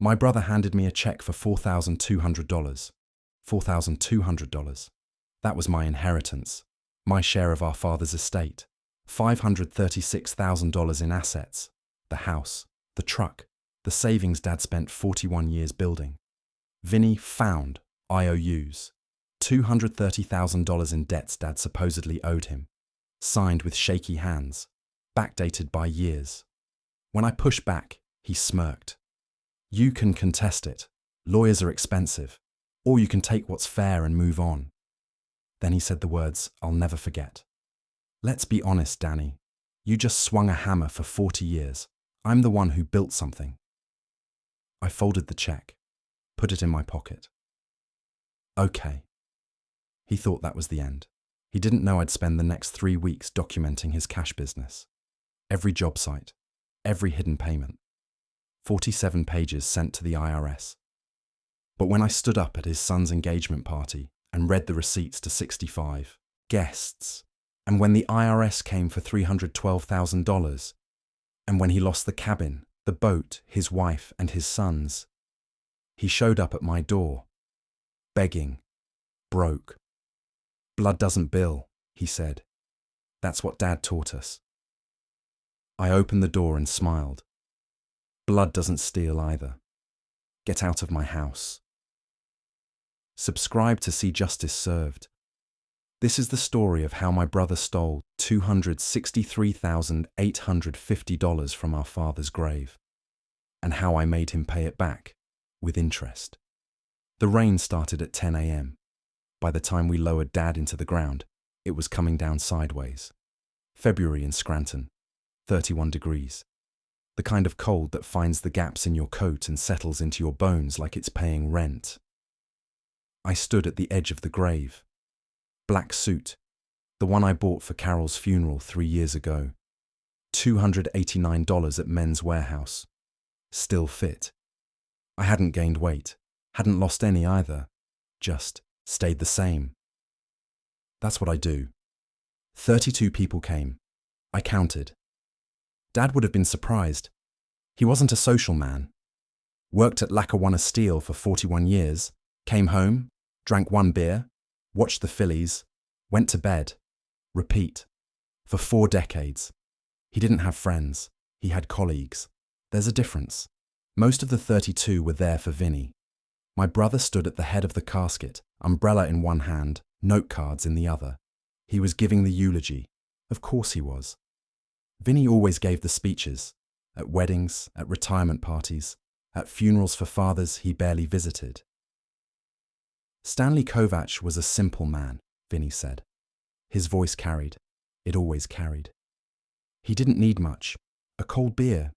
My brother handed me a check for $4,200. $4,200. That was my inheritance, my share of our father's estate. $536,000 in assets, the house, the truck, the savings Dad spent 41 years building. Vinny found IOUs, $230,000 in debts Dad supposedly owed him, signed with shaky hands, backdated by years. When I pushed back, he smirked. You can contest it. Lawyers are expensive. Or you can take what's fair and move on. Then he said the words I'll never forget. Let's be honest, Danny. You just swung a hammer for 40 years. I'm the one who built something. I folded the check, put it in my pocket. Okay. He thought that was the end. He didn't know I'd spend the next 3 weeks documenting his cash business. Every job site, every hidden payment. 47 pages sent to the IRS. But when I stood up at his son's engagement party and read the receipts to 65 guests, and when the IRS came for $312,000, and when he lost the cabin, the boat, his wife, and his sons, he showed up at my door, begging, broke. Blood doesn't bill, he said. That's what Dad taught us. I opened the door and smiled. Blood doesn't steal either. Get out of my house. Subscribe to see justice served. This is the story of how my brother stole $263,850 from our father's grave, and how I made him pay it back, with interest. The rain started at 10 a.m. By the time we lowered Dad into the ground, it was coming down sideways. February in Scranton, 31 degrees. The kind of cold that finds the gaps in your coat and settles into your bones like it's paying rent. I stood at the edge of the grave. Black suit, the one I bought for Carol's funeral 3 years ago. $289 at Men's Warehouse. Still fit. I hadn't gained weight, hadn't lost any either, just stayed the same. That's what I do. 32 people came. I counted. Dad would have been surprised. He wasn't a social man. Worked at Lackawanna Steel for 41 years, came home, drank 1 beer, watched the Phillies, went to bed, repeat. For 4 decades. He didn't have friends. He had colleagues. There's a difference. Most of the 32 were there for Vinny. My brother stood at the head of the casket, umbrella in one hand, note cards in the other. He was giving the eulogy. Of course he was. Vinny always gave the speeches, at weddings, at retirement parties, at funerals for fathers he barely visited. Stanley Kovach was a simple man, Vinny said. His voice carried. It always carried. He didn't need much. A cold beer,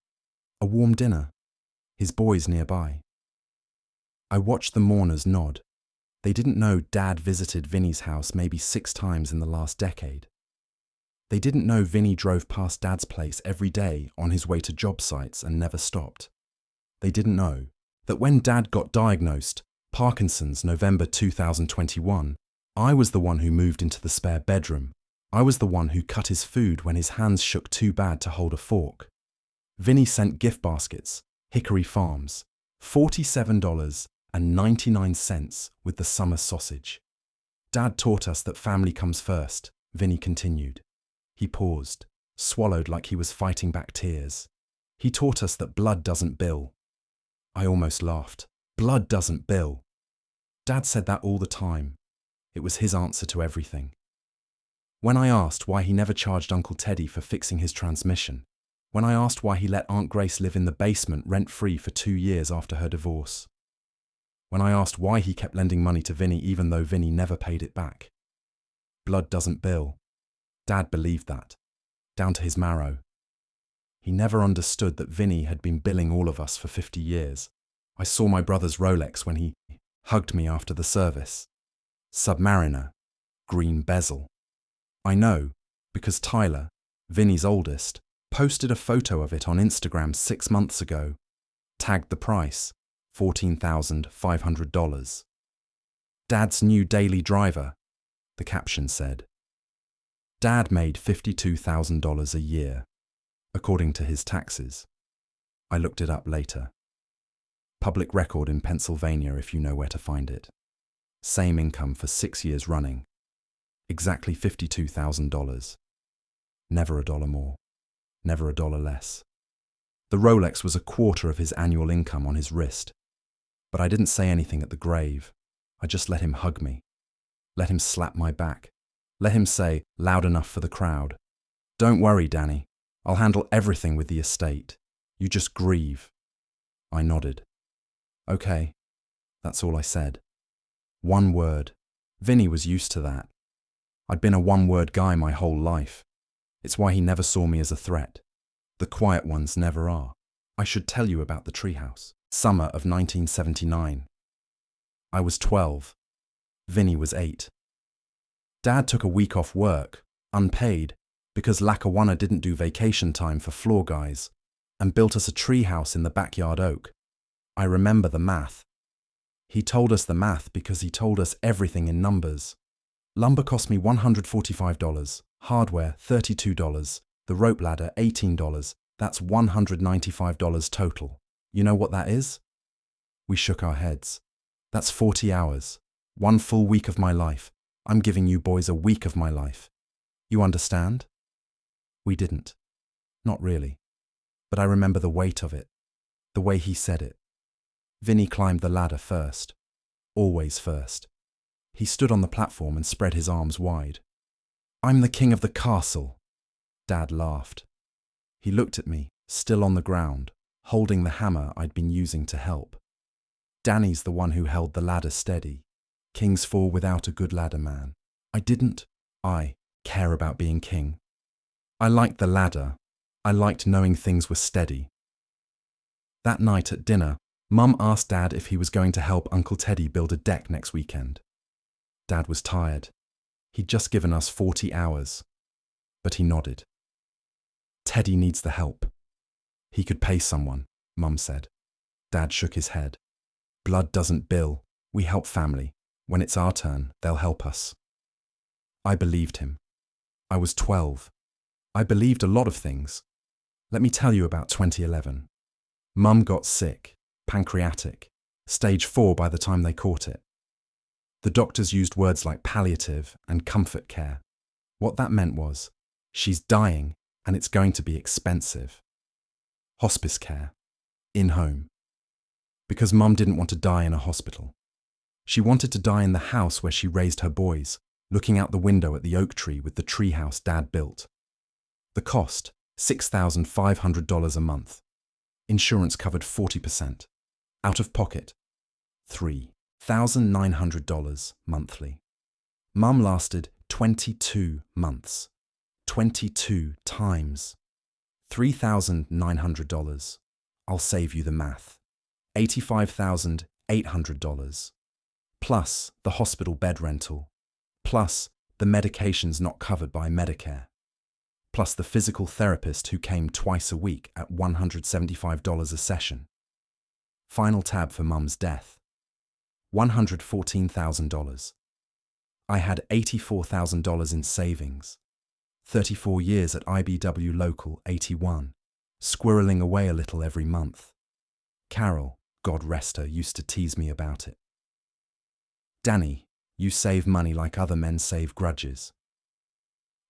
a warm dinner, his boys nearby. I watched the mourners nod. They didn't know Dad visited Vinny's house maybe 6 times in the last decade. They didn't know Vinny drove past Dad's place every day on his way to job sites and never stopped. They didn't know that when Dad got diagnosed, Parkinson's, November 2021, I was the one who moved into the spare bedroom. I was the one who cut his food when his hands shook too bad to hold a fork. Vinny sent gift baskets, Hickory Farms, $47.99 with the summer sausage. Dad taught us that family comes first, Vinny continued. He paused, swallowed like he was fighting back tears. He taught us that blood doesn't bill. I almost laughed. Blood doesn't bill. Dad said that all the time. It was his answer to everything. When I asked why he never charged Uncle Teddy for fixing his transmission, when I asked why he let Aunt Grace live in the basement rent-free for 2 years after her divorce, when I asked why he kept lending money to Vinny even though Vinny never paid it back. Blood doesn't bill. Dad believed that, down to his marrow. He never understood that Vinny had been billing all of us for 50 years. I saw my brother's Rolex when he hugged me after the service. Submariner, green bezel. I know, because Tyler, Vinny's oldest, posted a photo of it on Instagram 6 months ago. Tagged the price, $14,500. Dad's new daily driver, the caption said. Dad made $52,000 a year, according to his taxes. I looked it up later. Public record in Pennsylvania if you know where to find it. Same income for 6 years running. Exactly $52,000. Never a dollar more. Never a dollar less. The Rolex was a quarter of his annual income on his wrist. But I didn't say anything at the grave. I just let him hug me. Let him slap my back. Let him say, loud enough for the crowd, "Don't worry, Danny. I'll handle everything with the estate. You just grieve." I nodded. Okay. That's all I said. One word. Vinny was used to that. I'd been a one-word guy my whole life. It's why he never saw me as a threat. The quiet ones never are. I should tell you about the treehouse. Summer of 1979. I was 12. Vinny was 8. Dad took a week off work, unpaid, because Lackawanna didn't do vacation time for floor guys, and built us a treehouse in the backyard oak. I remember the math. He told us the math because he told us everything in numbers. Lumber cost me $145, hardware $32, the rope ladder $18, that's $195 total. You know what that is? We shook our heads. That's 40 hours, 1 full week of my life. I'm giving you boys a week of my life. You understand? We didn't. Not really. But I remember the weight of it, the way he said it. Vinny climbed the ladder first. Always first. He stood on the platform and spread his arms wide. "I'm the king of the castle." Dad laughed. He looked at me, still on the ground, holding the hammer I'd been using to help. "Danny's the one who held the ladder steady. Kings fall without a good ladder man. I didn't care about being king. I liked the ladder. I liked knowing things were steady." That night at dinner, Mum asked Dad if he was going to help Uncle Teddy build a deck next weekend. Dad was tired. He'd just given us 40 hours. But he nodded. "Teddy needs the help." "He could pay someone," Mum said. Dad shook his head. "Blood doesn't bill. We help family. When it's our turn, they'll help us." I believed him. I was 12. I believed a lot of things. Let me tell you about 2011. Mum got sick, pancreatic, stage 4 by the time they caught it. The doctors used words like palliative and comfort care. What that meant was, she's dying and it's going to be expensive. Hospice care. In-home. Because Mum didn't want to die in a hospital. She wanted to die in the house where she raised her boys, looking out the window at the oak tree with the treehouse Dad built. The cost, $6,500 a month. Insurance covered 40%. Out of pocket, $3,900 monthly. Mum lasted 22 months. 22 times. $3,900. I'll save you the math. $85,800. Plus the hospital bed rental. Plus the medications not covered by Medicare. Plus the physical therapist who came twice a week at $175 a session. Final tab for Mum's death. $114,000. I had $84,000 in savings. 34 years at IBW Local 81, squirreling away a little every month. Carol, God rest her, used to tease me about it. "Danny, you save money like other men save grudges."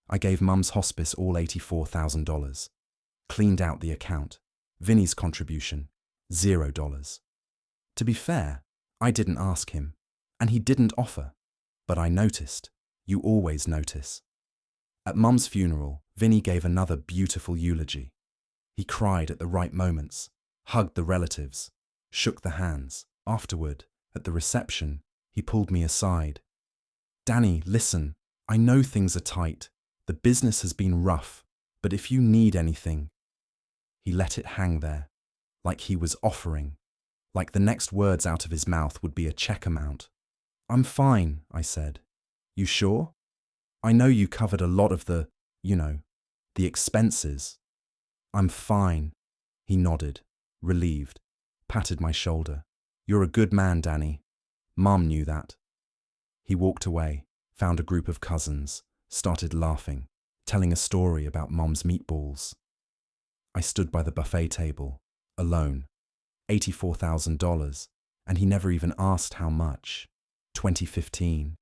I gave Mum's hospice all $84,000. Cleaned out the account. Vinny's contribution, $0. To be fair, I didn't ask him, and he didn't offer. But I noticed. You always notice. At Mum's funeral, Vinny gave another beautiful eulogy. He cried at the right moments, hugged the relatives, shook the hands. Afterward, at the reception, he pulled me aside. "Danny, listen, I know things are tight. The business has been rough, but if you need anything..." He let it hang there, like he was offering, like the next words out of his mouth would be a check amount. "I'm fine," I said. "You sure? I know you covered a lot of the expenses." "I'm fine." He nodded, relieved, patted my shoulder. "You're a good man, Danny. Mum knew that." He walked away, found a group of cousins, started laughing, telling a story about Mum's meatballs. I stood by the buffet table, alone, $84,000, and he never even asked how much. 2015.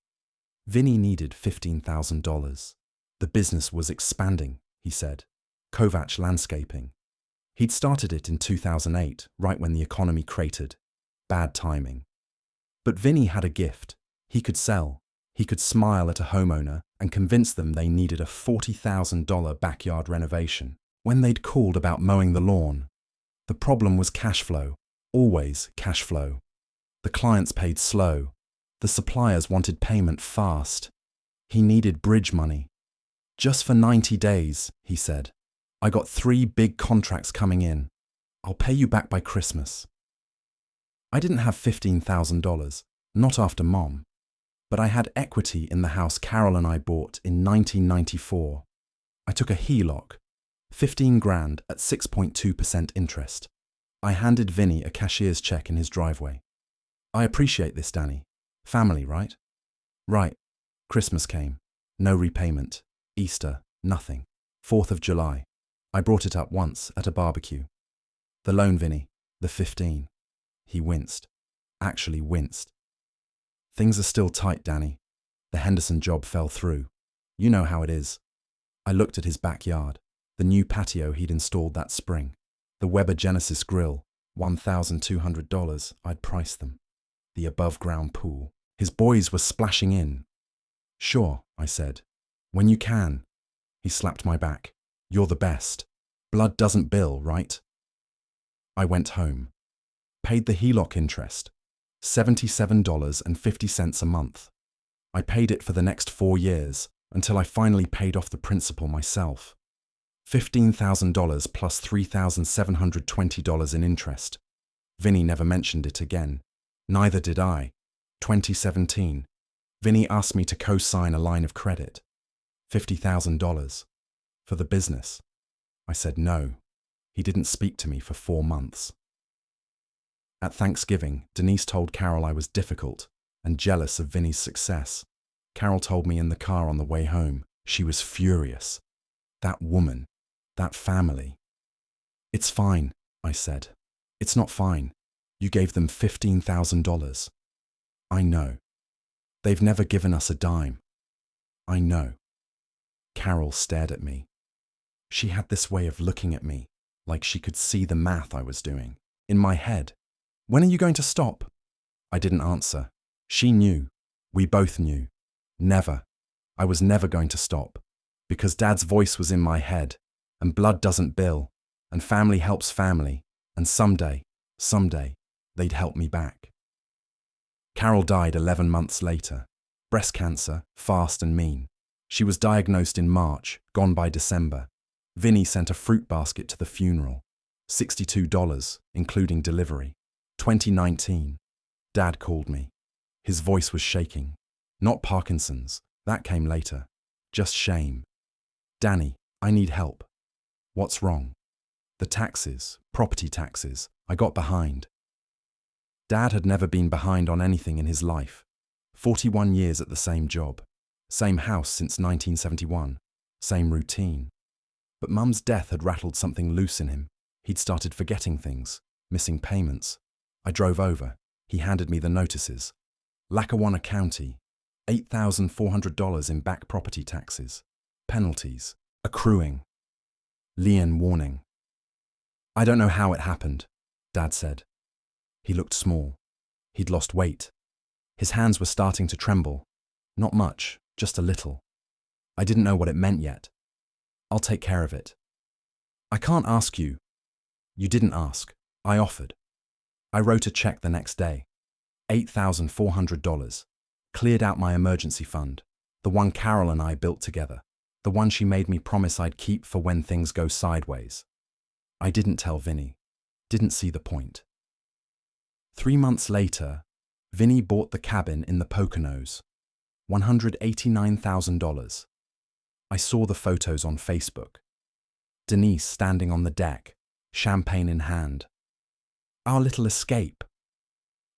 Vinny needed $15,000. The business was expanding, he said. Kovac Landscaping. He'd started it in 2008, right when the economy cratered. Bad timing. But Vinny had a gift. He could sell. He could smile at a homeowner and convince them they needed a $40,000 backyard renovation when they'd called about mowing the lawn. The problem was cash flow. Always cash flow. The clients paid slow. The suppliers wanted payment fast. He needed bridge money. Just for 90 days, he said. I got 3 big contracts coming in. I'll pay you back by Christmas. I didn't have $15,000, not after Mom, but I had equity in the house Carol and I bought in 1994. I took a HELOC, 15 grand at 6.2% interest. I handed Vinny a cashier's check in his driveway. I appreciate this, Danny. Family, right? Right. Christmas came. No repayment. Easter, nothing. 4th of July. I brought it up once at a barbecue. The loan, Vinny, the 15. He winced. Actually winced. Things are still tight, Danny. The Henderson job fell through. You know how it is. I looked at his backyard, the new patio he'd installed that spring, the Weber Genesis grill, $1,200 I'd priced them, the above-ground pool. His boys were splashing in. Sure, I said. When you can. He slapped my back. You're the best. Blood doesn't bill, right? I went home. Paid the HELOC interest, $77.50 a month. I paid it for the next 4 years until I finally paid off the principal myself. $15,000 plus $3,720 in interest. Vinny never mentioned it again. Neither did I. 2017. Vinny asked me to co-sign a line of credit. $50,000. For the business. I said no. He didn't speak to me for 4 months. At Thanksgiving, Denise told Carol I was difficult and jealous of Vinny's success. Carol told me in the car on the way home. She was furious. That woman. That family. It's fine, I said. It's not fine. You gave them $15,000. I know. They've never given us a dime. I know. Carol stared at me. She had this way of looking at me, like she could see the math I was doing. In my head. When are you going to stop? I didn't answer. She knew. We both knew. Never. I was never going to stop. Because Dad's voice was in my head, and blood doesn't bill, and family helps family, and someday, they'd help me back. Carol died 11 months later. Breast cancer, fast and mean. She was diagnosed in March, gone by December. Vinny sent a fruit basket to the funeral. $62, including delivery. 2019. Dad called me. His voice was shaking. Not Parkinson's, that came later. Just shame. Danny, I need help. What's wrong? The taxes, property taxes, I got behind. Dad had never been behind on anything in his life. 41 years at the same job. Same house since 1971. Same routine. But Mum's death had rattled something loose in him. He'd started forgetting things, missing payments. I drove over. He handed me the notices. Lackawanna County, $8,400 in back property taxes. Penalties. Accruing. Lien warning. I don't know how it happened, Dad said. He looked small. He'd lost weight. His hands were starting to tremble. Not much, just a little. I didn't know what it meant yet. I'll take care of it. I can't ask you. You didn't ask. I offered. I wrote a check the next day. $8,400. Cleared out my emergency fund. The one Carol and I built together. The one she made me promise I'd keep for when things go sideways. I didn't tell Vinny. Didn't see the point. 3 months later, Vinny bought the cabin in the Poconos. $189,000. I saw the photos on Facebook. Denise standing on the deck, champagne in hand. Our little escape.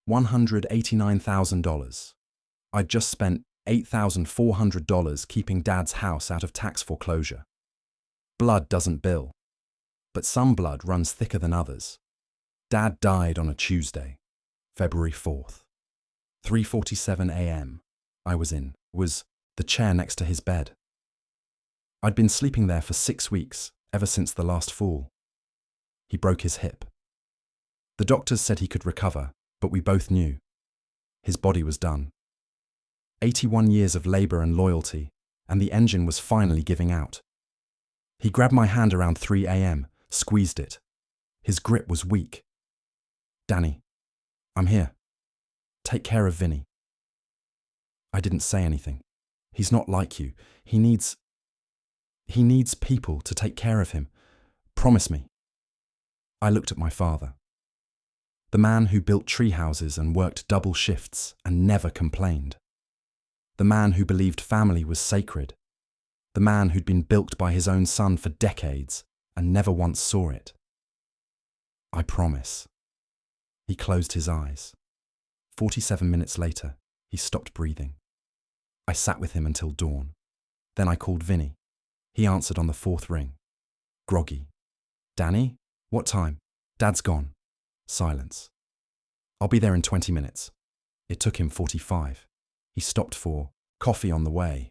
$189,000. I'd just spent $8,400 keeping Dad's house out of tax foreclosure. Blood doesn't bill. But some blood runs thicker than others. Dad died on a Tuesday, February 4th. 3:47 a.m. I was the chair next to his bed. I'd been sleeping there for 6 weeks, ever since the last fall. He broke his hip. The doctors said he could recover, but we both knew. His body was done. 81 years of labor and loyalty, and the engine was finally giving out. He grabbed my hand around 3 a.m., squeezed it. His grip was weak. "Danny, I'm here. Take care of Vinny." I didn't say anything. He's not like you. He needs people to take care of him. Promise me. I looked at my father. The man who built tree houses and worked double shifts and never complained. The man who believed family was sacred. The man who'd been bilked by his own son for decades and never once saw it. "I promise." He closed his eyes. 47 minutes later, he stopped breathing. I sat with him until dawn. Then I called Vinny. He answered on the 4th ring. Groggy. "Danny? What time?" "Dad's gone." Silence. "I'll be there in 20 minutes. It took him 45. He stopped for coffee on the way.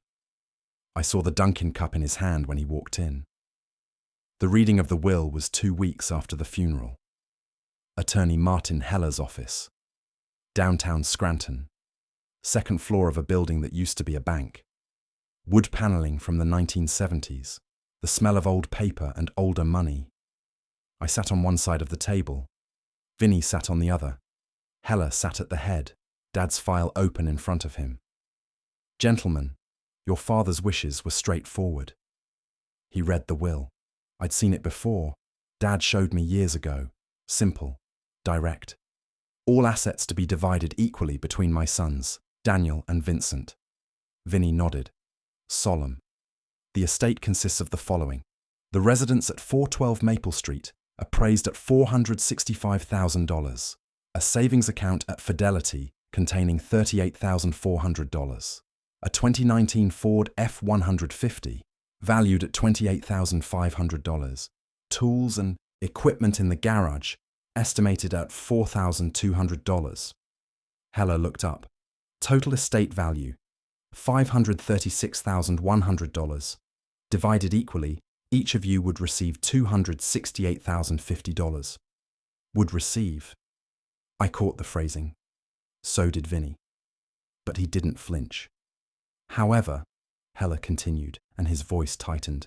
I saw the Dunkin' cup in his hand when he walked in. The reading of the will was 2 weeks after the funeral. Attorney Martin Heller's office. Downtown Scranton. 2nd floor of a building that used to be a bank. Wood paneling from the 1970s. The smell of old paper and older money. I sat on one side of the table. Vinny sat on the other. Heller sat at the head, Dad's file open in front of him. "Gentlemen, your father's wishes were straightforward." He read the will. I'd seen it before. Dad showed me years ago. Simple, direct. All assets to be divided equally between my sons, Daniel and Vincent. Vinny nodded. Solemn. The estate consists of the following. The residence at 412 Maple Street, appraised at $465,000. A savings account at Fidelity containing $38,400. A 2019 Ford F-150, valued at $28,500. Tools and equipment in the garage, estimated at $4,200. Heller looked up. Total estate value, $536,100. Divided equally, each of you would receive $268,050. Would receive. I caught the phrasing. So did Vinny. But he didn't flinch. However, Heller continued, and his voice tightened,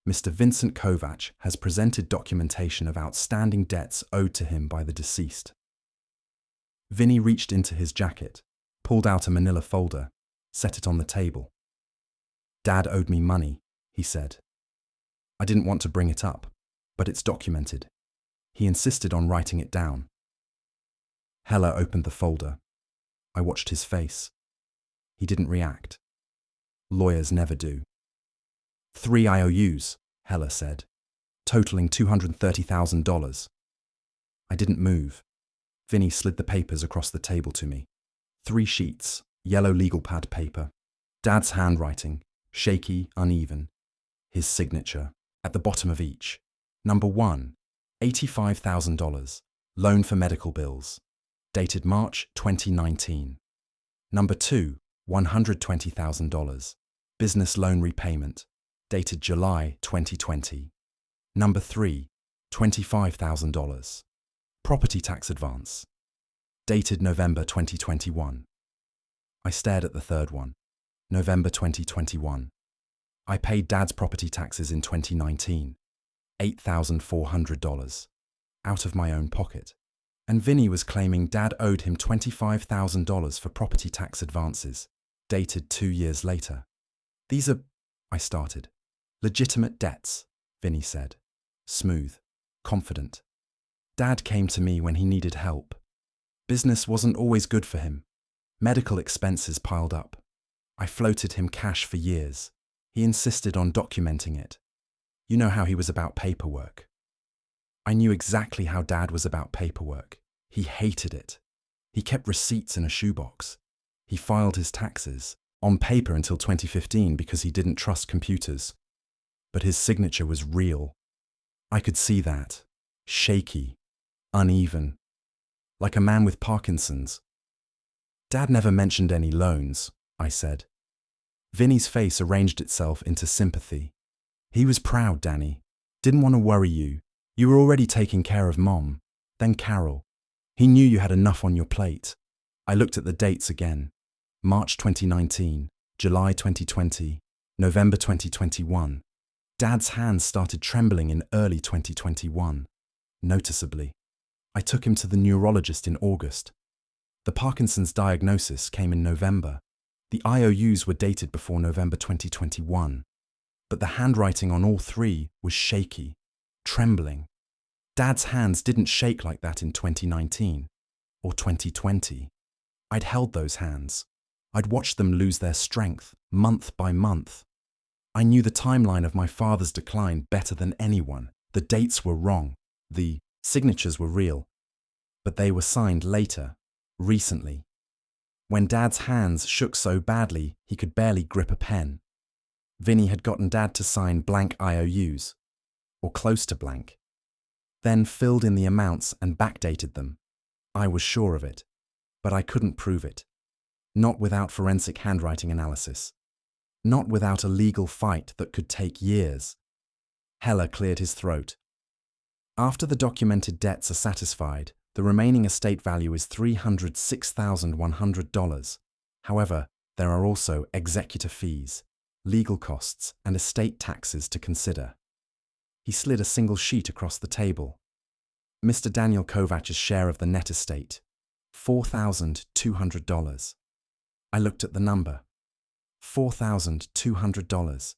Mr. Vincent Kovac has presented documentation of outstanding debts owed to him by the deceased. Vinny reached into his jacket, pulled out a manila folder, set it on the table. "Dad owed me money," he said. I didn't want to bring it up, but it's documented. He insisted on writing it down. Heller opened the folder. I watched his face. He didn't react. Lawyers never do. 3 IOUs, Heller said, totaling $230,000. I didn't move. Vinny slid the papers across the table to me. 3 sheets, yellow legal pad paper. Dad's handwriting, shaky, uneven. His signature, at the bottom of each. Number 1, $85,000, loan for medical bills, dated March 2019. Number 2, $120,000, business loan repayment, dated July 2020. Number 3, $25,000, property tax advance, dated November 2021. I stared at the third one, November 2021. I paid Dad's property taxes in 2019, $8,400, out of my own pocket. And Vinny was claiming Dad owed him $25,000 for property tax advances, dated 2 years later. These are, I started. Legitimate debts, Vinny said. Smooth, confident. Dad came to me when he needed help. Business wasn't always good for him. Medical expenses piled up. I floated him cash for years. He insisted on documenting it. You know how he was about paperwork. I knew exactly how Dad was about paperwork. He hated it. He kept receipts in a shoebox. He filed his taxes, on paper until 2015 because he didn't trust computers. But his signature was real. I could see that. Shaky. uneven, like a man with Parkinson's. Dad never mentioned any loans, I said. Vinny's face arranged itself into sympathy. He was proud, Danny. Didn't want to worry you. You were already taking care of Mom, then Carol. He knew you had enough on your plate. I looked at the dates again. March 2019, July 2020, November 2021. Dad's hands started trembling in early 2021, noticeably. I took him to the neurologist in August. The Parkinson's diagnosis came in November. The IOUs were dated before November 2021, but the handwriting on all three was shaky, trembling. Dad's hands didn't shake like that in 2019 or 2020. I'd held those hands. I'd watched them lose their strength month by month. I knew the timeline of my father's decline better than anyone. The dates were wrong. The signatures were real, but they were signed later, recently, when Dad's hands shook so badly he could barely grip a pen. Vinny had gotten Dad to sign blank IOUs, or close to blank, then filled in the amounts and backdated them. I was sure of it, but I couldn't prove it. Not without forensic handwriting analysis. Not without a legal fight that could take years. Heller cleared his throat. After the documented debts are satisfied, the remaining estate value is $306,100. However, there are also executor fees, legal costs, and estate taxes to consider. He slid a single sheet across the table. Mr. Daniel Kovach's share of the net estate, $4,200. I looked at the number. $4,200.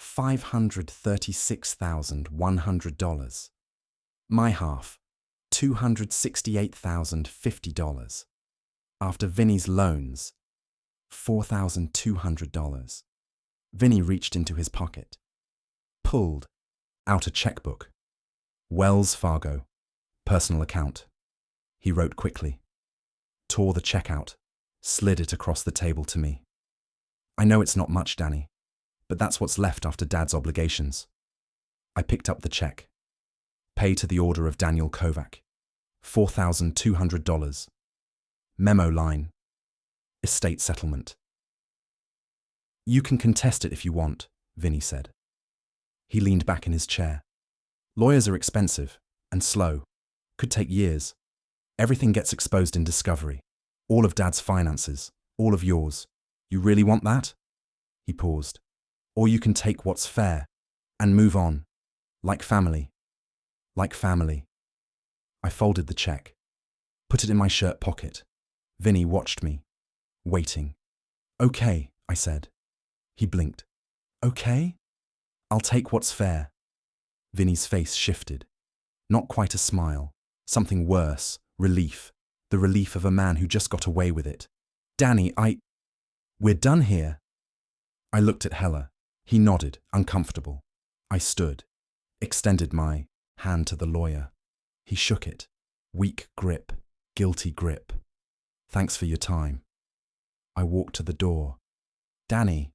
$536,100. My half, $268,050. After Vinny's loans, $4,200. Vinny reached into his pocket, pulled out a checkbook. Wells Fargo, personal account. He wrote quickly, tore the check out, slid it across the table to me. I know it's not much, Danny, but that's what's left after Dad's obligations. I picked up the check. Pay to the order of Daniel Kovach, $4,200. Memo line, estate settlement. You can contest it if you want, Vinny said. He leaned back in his chair. Lawyers are expensive and slow. Could take years. Everything gets exposed in discovery. All of Dad's finances, all of yours. You really want that? He paused. Or you can take what's fair and move on. Like family. Like family. I folded the check, put it in my shirt pocket. Vinny watched me, waiting. Okay, I said. He blinked. Okay? I'll take what's fair. Vinny's face shifted. Not quite a smile. Something worse. Relief. The relief of a man who just got away with it. Danny, We're done here. I looked at Heller. He nodded, uncomfortable. I stood, extended my hand to the lawyer. He shook it. Weak grip, guilty grip. Thanks for your time. I walked to the door. Danny.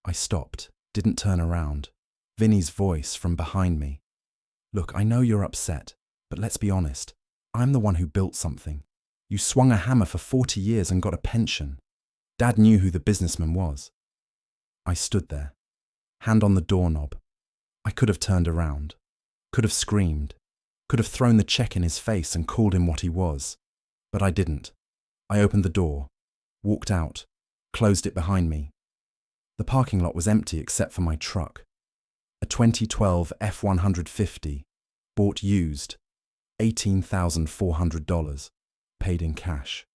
I stopped, didn't turn around. Vinny's voice from behind me. Look, I know you're upset, but let's be honest. I'm the one who built something. You swung a hammer for 40 years and got a pension. Dad knew who the businessman was. I stood there, hand on the doorknob. I could have turned around, could have screamed, could have thrown the check in his face and called him what he was. But I didn't. I opened the door, walked out, closed it behind me. The parking lot was empty except for my truck. A 2012 F-150, bought used, $18,400, paid in cash.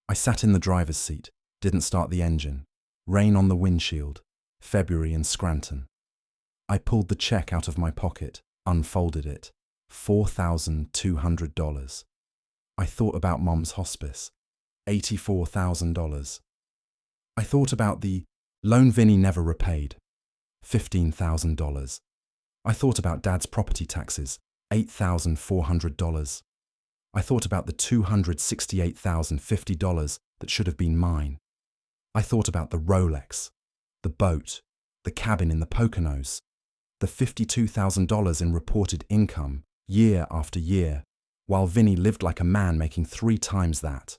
I sat in the driver's seat, didn't start the engine. Rain on the windshield, February in Scranton. I pulled the check out of my pocket, unfolded it. $4,200. I thought about Mom's hospice. $84,000. I thought about the loan Vinny never repaid. $15,000. I thought about Dad's property taxes. $8,400. I thought about the $268,050 that should have been mine. I thought about the Rolex, the boat, the cabin in the Poconos, the $52,000 in reported income year after year, while Vinny lived like a man making 3 times that.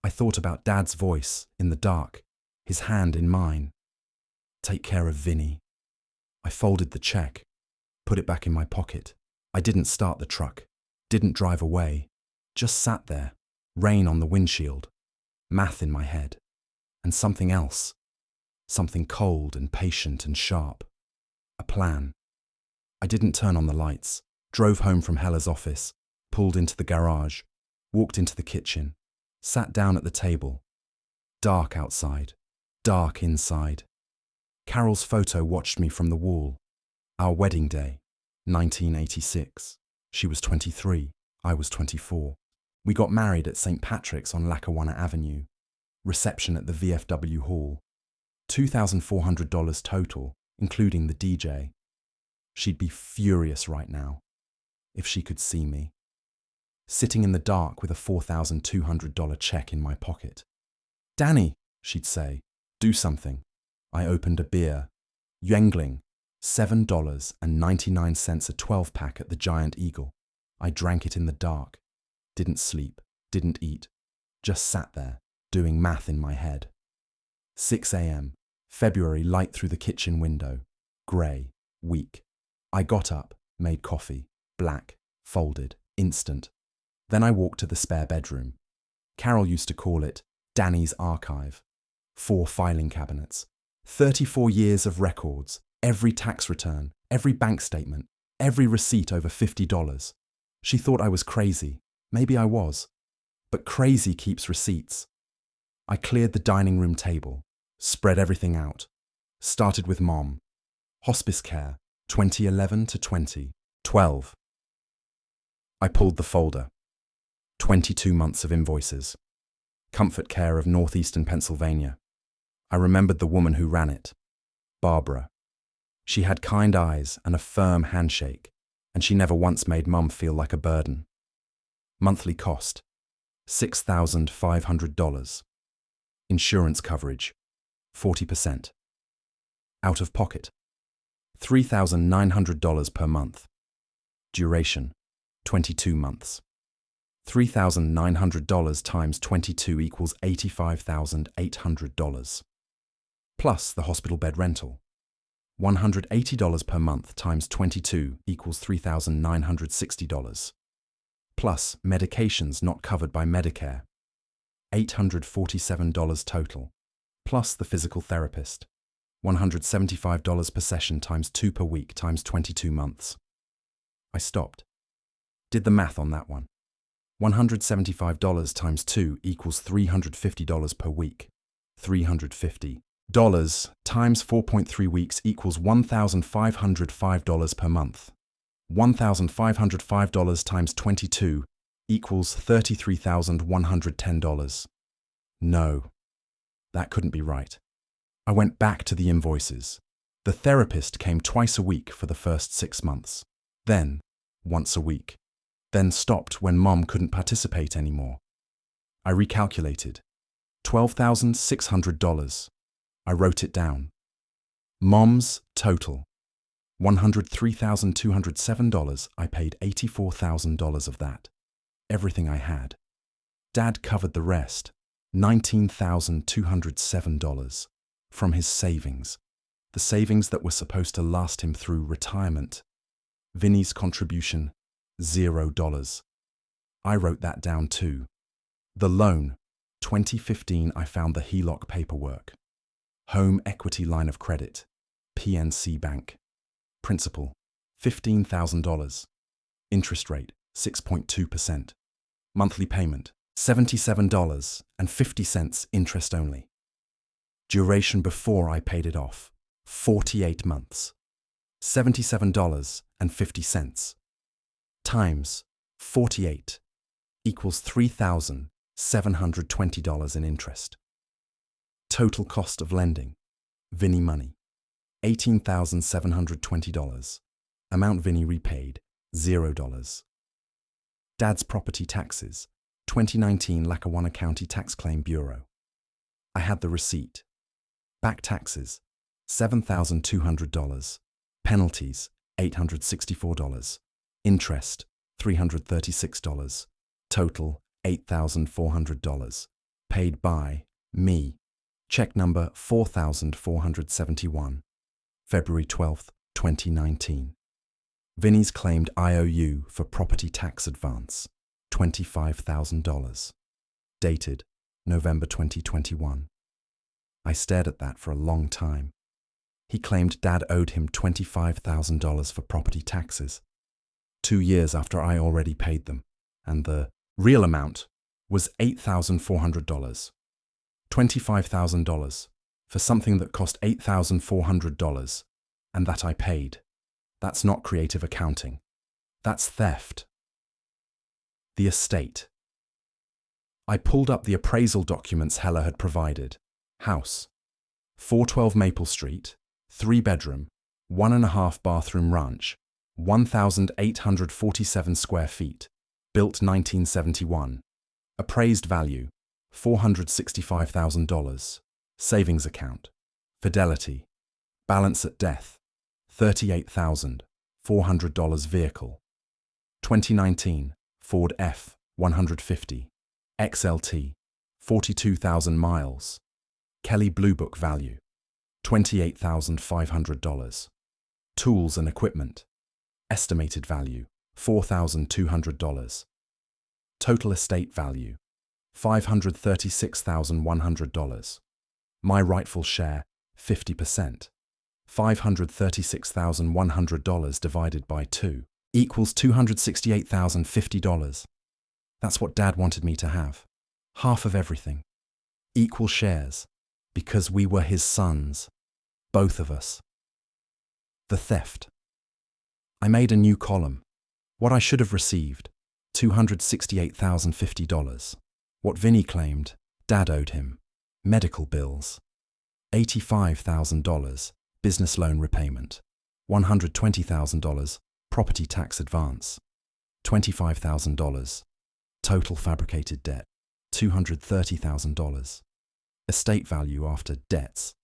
I thought about Dad's voice in the dark, his hand in mine. Take care of Vinny. I folded the check, put it back in my pocket. I didn't start the truck, didn't drive away, just sat there, rain on the windshield, math in my head, and something else, something cold and patient and sharp, a plan. I didn't turn on the lights, drove home from Hella's office, pulled into the garage, walked into the kitchen, sat down at the table. Dark outside, dark inside. Carol's photo watched me from the wall. Our wedding day, 1986. She was 23, I was 24. We got married at St. Patrick's on Lackawanna Avenue. Reception at the VFW Hall. $2,400 total, including the DJ. She'd be furious right now, if she could see me. Sitting in the dark with a $4,200 check in my pocket. Danny, she'd say, do something. I opened a beer. Yuengling, $7.99 a 12-pack at the Giant Eagle. I drank it in the dark. Didn't sleep, didn't eat. Just sat there, doing math in my head. 6 a.m. February light through the kitchen window. Grey, weak. I got up, made coffee. Black, folded, instant. Then I walked to the spare bedroom. Carol used to call it Danny's archive. 4 filing cabinets. 34 years of records. Every tax return, every bank statement, every receipt over $50. She thought I was crazy. Maybe I was. But crazy keeps receipts. I cleared the dining room table, spread everything out. Started with Mom. Hospice care, 2011 to 2012. I pulled the folder. 22 months of invoices. Comfort care of northeastern Pennsylvania. I remembered the woman who ran it. Barbara. She had kind eyes and a firm handshake, and she never once made Mum feel like a burden. Monthly cost, $6,500. Insurance coverage, 40%. Out of pocket, $3,900 per month. Duration, 22 months. $3,900 times 22 equals $85,800. Plus the hospital bed rental. $180 per month times 22 equals $3,960. Plus medications not covered by Medicare. $847 total. Plus the physical therapist. $175 per session times 2 per week times 22 months. I stopped. Did the math on that one. $175 times 2 equals $350 per week. $350 times 4.3 weeks equals $1,505 per month. $1,505 times 22 equals $33,110. No, that couldn't be right. I went back to the invoices. The therapist came twice a week for the first 6 months. Then, once a week. Then stopped when Mom couldn't participate anymore. I recalculated. $12,600. I wrote it down. Mom's total. $103,207. I paid $84,000 of that. Everything I had. Dad covered the rest. $19,207. From his savings. The savings that were supposed to last him through retirement. Vinny's contribution, $0. I wrote that down too. The loan, 2015 I found the HELOC paperwork. Home Equity Line of Credit, PNC Bank. Principal, $15,000. Interest rate, 6.2%. Monthly payment, $77.50 interest only. Duration before I paid it off, 48 months. $77.50. Times 48 equals $3,720 in interest. Total cost of lending, Vinny money, $18,720. Amount Vinny repaid, $0. Dad's property taxes, 2019 Lackawanna County Tax Claim Bureau. I had the receipt. Back taxes, $7,200. Penalties, $864. Interest, $336. Total, $8,400. Paid by me. Check number 4471. February 12th, 2019. Vinny's claimed IOU for property tax advance, $25,000. Dated November 2021. I stared at that for a long time. He claimed Dad owed him $25,000 for property taxes, 2 years after I already paid them, and the real amount was $8,400. $25,000 for something that cost $8,400 and that I paid. That's not creative accounting. That's theft. The estate. I pulled up the appraisal documents Hella had provided. House, 412 Maple Street, 3-bedroom, 1.5 bathroom ranch, 1,847 square feet, built 1971. Appraised value, $465,000. Savings account. Fidelity. Balance at death, $38,400. Vehicle. 2019 Ford F-150. XLT, 42,000 miles. Kelly Blue Book value, $28,500. Tools and equipment. Estimated value, $4,200. Total estate value, $536,100. My rightful share, 50%. $536,100 divided by 2 equals $268,050. That's what Dad wanted me to have. Half of everything. Equal shares. Because we were his sons. Both of us. The theft. I made a new column. What I should have received, $268,050. What Vinny claimed, Dad owed him. Medical bills. $85,000, business loan repayment. $120,000, property tax advance. $25,000, total fabricated debt. $230,000. Estate value after debts,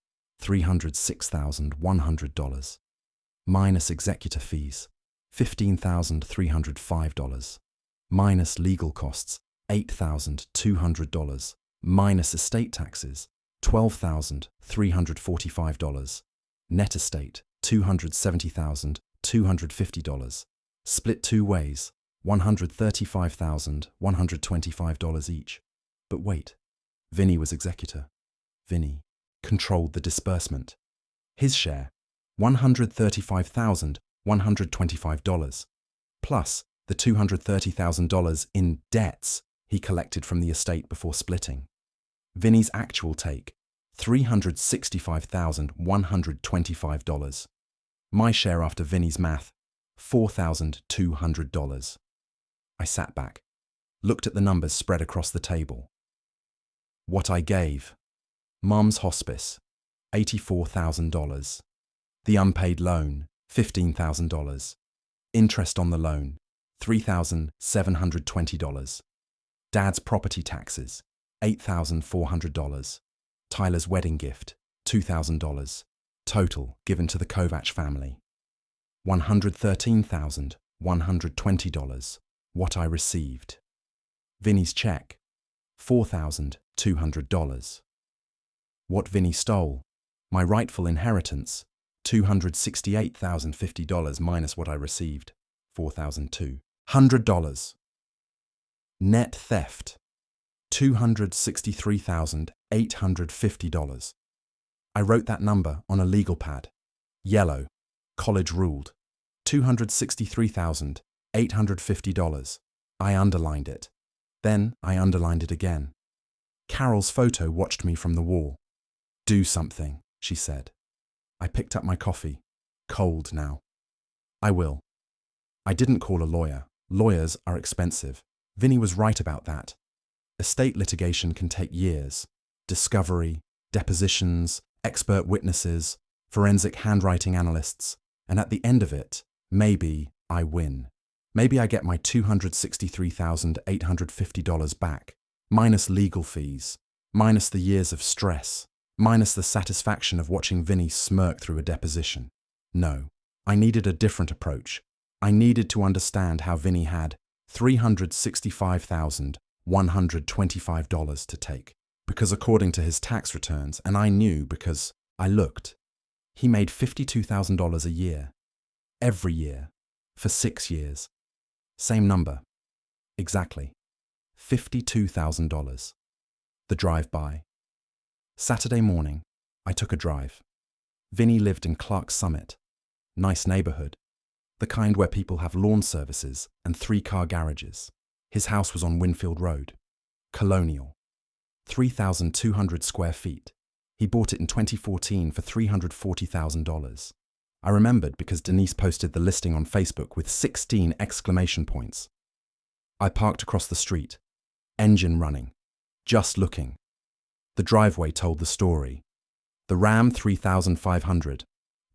$306,100. Minus executor fees, $15,305. Minus legal costs, $8,200. Minus estate taxes, $12,345. Net estate, $270,250. Split 2 ways, $135,125 each. But wait, Vinny was executor. Vinny controlled the disbursement. His share, $135,125, plus the $230,000 in debts he collected from the estate before splitting. Vinny's actual take, $365,125. My share after Vinny's math, $4,200. I sat back, looked at the numbers spread across the table. What I gave. Mum's Hospice, $84,000. The unpaid loan, $15,000. Interest on the loan, $3,720. Dad's property taxes, $8,400. Tyler's wedding gift, $2,000. Total given to the Kovac family, $113,120. What I received. Vinny's check, $4,200. What Vinny stole. My rightful inheritance, $268,050 minus what I received, $4,200. Net theft, $263,850. I wrote that number on a legal pad. Yellow, college ruled, $263,850. I underlined it. Then I underlined it again. Carol's photo watched me from the wall. Do something, she said. I picked up my coffee. Cold now. I will. I didn't call a lawyer. Lawyers are expensive. Vinny was right about that. Estate litigation can take years. Discovery, depositions, expert witnesses, forensic handwriting analysts, and at the end of it, maybe I win. Maybe I get my $263,850 back, minus legal fees, minus the years of stress, minus the satisfaction of watching Vinny smirk through a deposition. No, I needed a different approach. I needed to understand how Vinny had $365,125 to take, because according to his tax returns, and I knew because I looked, he made $52,000 a year, every year, for 6 years. Same number. Exactly. $52,000. The drive-by. Saturday morning, I took a drive. Vinny lived in Clark Summit. Nice neighborhood. The kind where people have lawn services and 3-car garages. His house was on Winfield Road. Colonial. 3,200 square feet. He bought it in 2014 for $340,000. I remembered because Denise posted the listing on Facebook with 16 exclamation points. I parked across the street. Engine running. Just looking. The driveway told the story. The Ram 3500,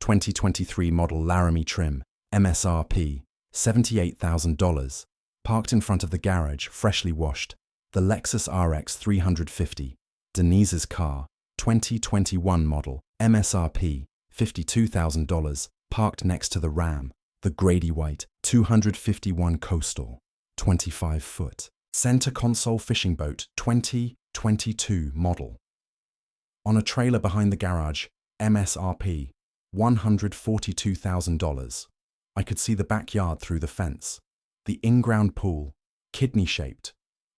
2023 model Laramie trim, MSRP, $78,000, parked in front of the garage, freshly washed. The Lexus RX 350, Denise's car, 2021 model, MSRP, $52,000, parked next to the Ram. The Grady White 251 Coastal, 25-foot, center console fishing boat, 2022 model. On a trailer behind the garage, MSRP, $142,000. I could see the backyard through the fence. The in-ground pool, kidney-shaped.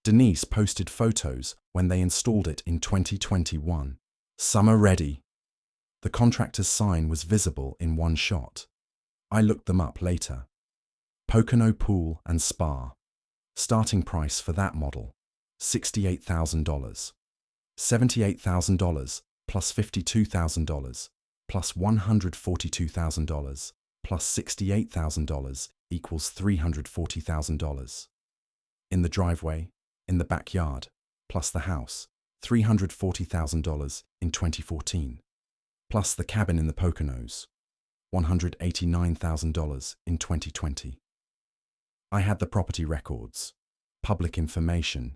Denise posted photos when they installed it in 2021. Summer ready. The contractor's sign was visible in one shot. I looked them up later. Pocono Pool and Spa. Starting price for that model, $68,000. $78,000 plus $52,000 plus $142,000 plus $68,000 equals $340,000. In the driveway, in the backyard, plus the house, $340,000 in 2014, plus the cabin in the Poconos, $189,000 in 2020. I had the property records, public information,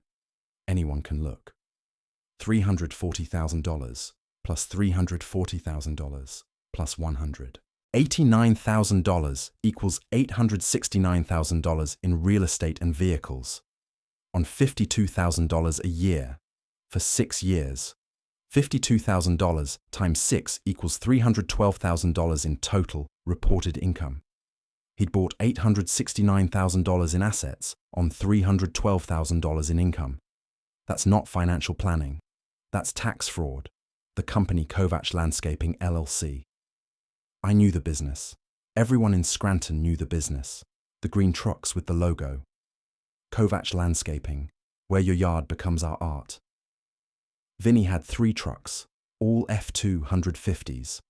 anyone can look. $340,000 plus $340,000 plus $189,000 equals $869,000 in real estate and vehicles, on $52,000 a year, for 6 years. $52,000 times 6 equals $312,000 in total reported income. He'd bought $869,000 in assets on $312,000 in income. That's not financial planning. That's tax fraud. The company Kovach Landscaping LLC. I knew the business. Everyone in Scranton knew the business. The green trucks with the logo. Kovach Landscaping, where your yard becomes our art. Vinny had 3 trucks, all F250s,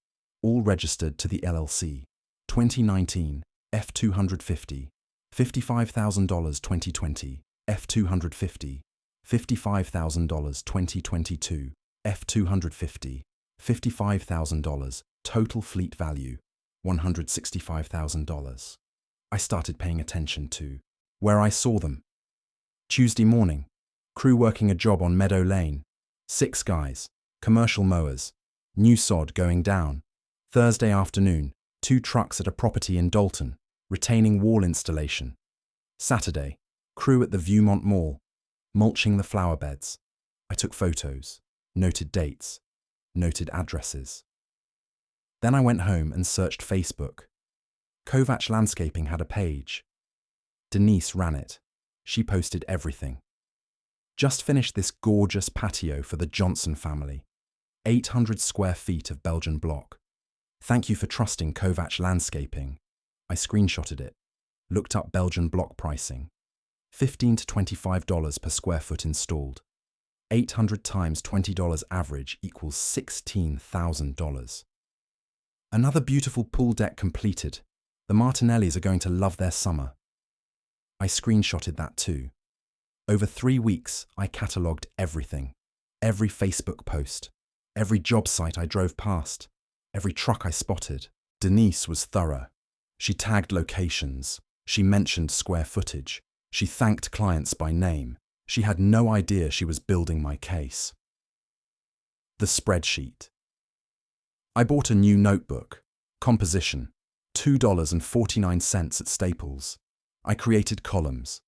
all registered to the LLC. 2019, F250, $55,000 2020, F250, $55,000 2022, F250, $55,000, total fleet value, $165,000. I started paying attention to where I saw them. Tuesday morning, crew working a job on Meadow Lane, 6 guys, commercial mowers, new sod going down. Thursday afternoon, 2 trucks at a property in Dalton, retaining wall installation. Saturday, crew at the Viewmont Mall, mulching the flower beds. I took photos, noted dates, noted addresses. Then I went home and searched Facebook. Kovach Landscaping had a page. Denise ran it. She posted everything. Just finished this gorgeous patio for the Johnson family. 800 square feet of Belgian block. Thank you for trusting Kovach Landscaping. I screenshotted it. Looked up Belgian block pricing. $15 to $25 per square foot installed. 800 times $20 average equals $16,000. Another beautiful pool deck completed. The Martinellis are going to love their summer. I screenshotted that too. Over 3 weeks, I catalogued everything. Every Facebook post. Every job site I drove past. Every truck I spotted. Denise was thorough. She tagged locations. She mentioned square footage. She thanked clients by name. She had no idea she was building my case. The spreadsheet. I bought a new notebook. Composition. $2.49 at Staples. I created columns.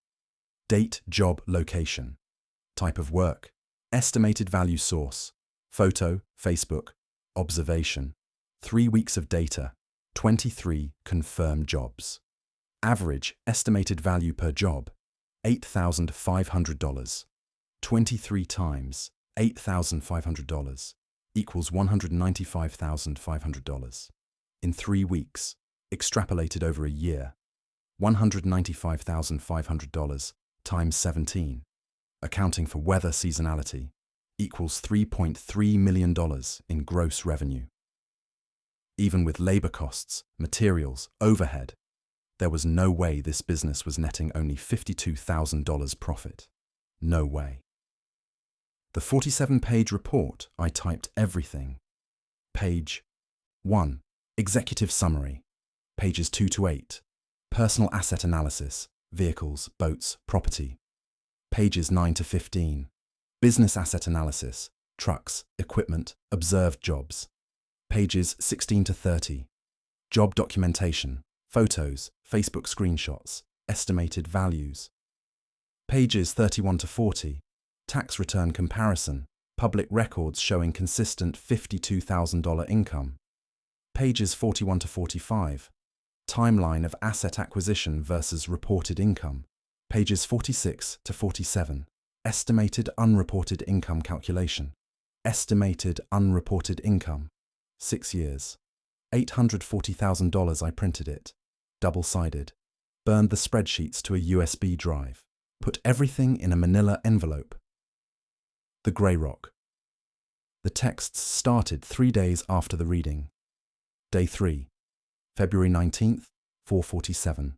Date, job, location. Type of work. Estimated value source. Photo, Facebook. Observation. 3 weeks of data. 23 confirmed jobs. Average estimated value per job. $8,500. 23 times $8,500 equals $195,500. In 3 weeks, extrapolated over a year, $195,500 times 17, accounting for weather seasonality, equals $3.3 million in gross revenue. Even with labor costs, materials, overhead, there was no way this business was netting only $52,000 profit. No way. The 47-page report, I typed everything. Page 1. Executive summary. Pages 2 to 8. Personal asset analysis. Vehicles, boats, property. Pages 9 to 15. Business asset analysis. Trucks, equipment, observed jobs. Pages 16 to 30. Job documentation. Photos, Facebook screenshots, estimated values. Pages 31 to 40. Tax return comparison, public records showing consistent $52,000 income. Pages 41 to 45. Timeline of asset acquisition versus reported income. Pages 46 to 47. Estimated unreported income calculation. Estimated unreported income. 6 years. $840,000 I printed it. Double-sided. Burned the spreadsheets to a USB drive. Put everything in a manila envelope. The Grey Rock. The texts started 3 days after the reading. Day 3, February 19th, 4:47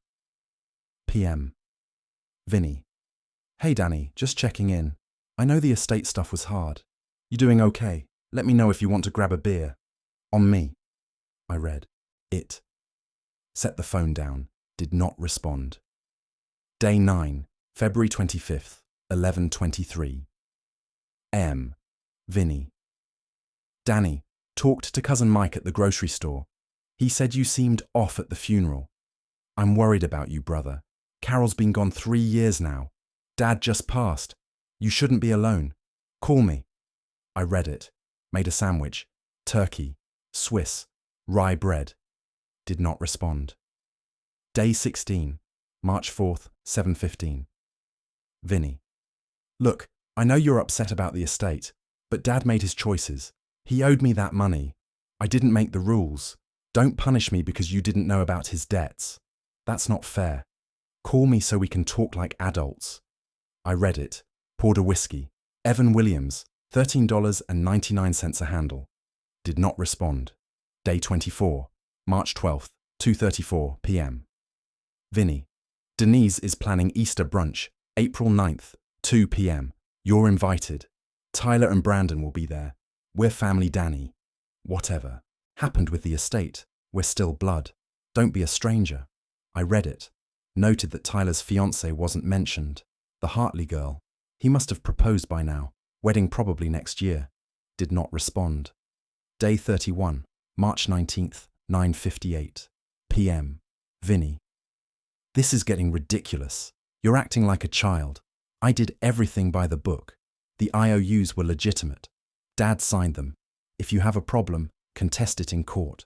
p.m. Vinny. Hey Danny, just checking in. I know the estate stuff was hard. You doing okay? Let me know if you want to grab a beer. On me. I read. It. Set the phone down. Did not respond. Day 9, February 25th, 11:23 a.m. Vinny. Danny, talked to cousin Mike at the grocery store. He said you seemed off at the funeral. I'm worried about you, brother. Carol's been gone 3 years now. Dad just passed. You shouldn't be alone. Call me. I read it. Made a sandwich. Turkey. Swiss. Rye bread. Did not respond. Day 16, March 4th, 7:15. Vinny. Look, I know you're upset about the estate, but Dad made his choices. He owed me that money. I didn't make the rules. Don't punish me because you didn't know about his debts. That's not fair. Call me so we can talk like adults. I read it. Poured a whiskey. Evan Williams, $13.99 a handle. Did not respond. Day 24, March 12th, 2:34 p.m. Vinny. Denise is planning Easter brunch, April 9th, 2 p.m. You're invited. Tyler and Brandon will be there. We're family, Danny. Whatever happened with the estate, we're still blood. Don't be a stranger. I read it. Noted that Tyler's fiancée wasn't mentioned. The Hartley girl. He must have proposed by now. Wedding probably next year. Did not respond. Day 31, March 19th, 9:58 p.m. Vinny. This is getting ridiculous. You're acting like a child. I did everything by the book. The IOUs were legitimate. Dad signed them. If you have a problem, contest it in court.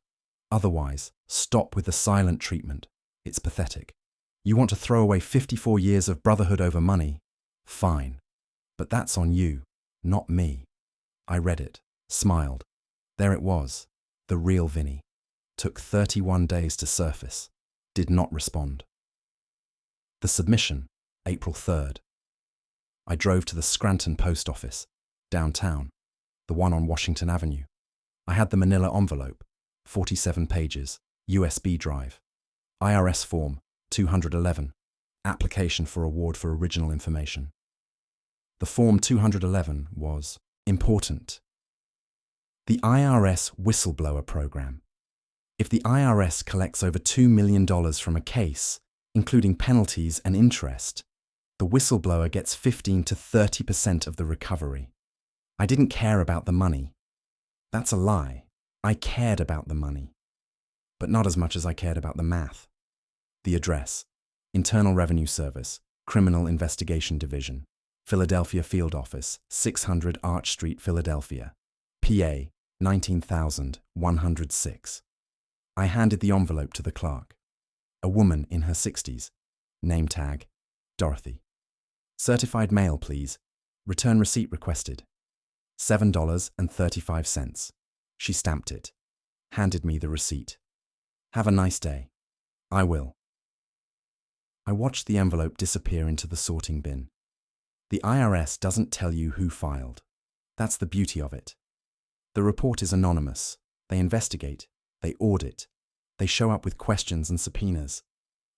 Otherwise, stop with the silent treatment. It's pathetic. You want to throw away 54 years of brotherhood over money? Fine. But that's on you, not me. I read it, smiled. There it was, the real Vinny. Took 31 days to surface. Did not respond. The submission, April 3rd. I drove to the Scranton post office, downtown, the one on Washington Avenue. I had the manila envelope, 47 pages, USB drive. IRS form, 211, application for award for original information. The form 211 was important. The IRS Whistleblower program. If the IRS collects over $2 million from a case, including penalties and interest, the whistleblower gets 15 to 30% of the recovery. I didn't care about the money. That's a lie. I cared about the money. But not as much as I cared about the math. The address, Internal Revenue Service, Criminal Investigation Division, Philadelphia Field Office, 600 Arch Street, Philadelphia, PA 19106. I handed the envelope to the clerk. A woman in her 60s. Name tag, Dorothy. Certified mail, please. Return receipt requested. $7.35. She stamped it. Handed me the receipt. Have a nice day. I will. I watched the envelope disappear into the sorting bin. The IRS doesn't tell you who filed. That's the beauty of it. The report is anonymous. They investigate. They audit. They show up with questions and subpoenas.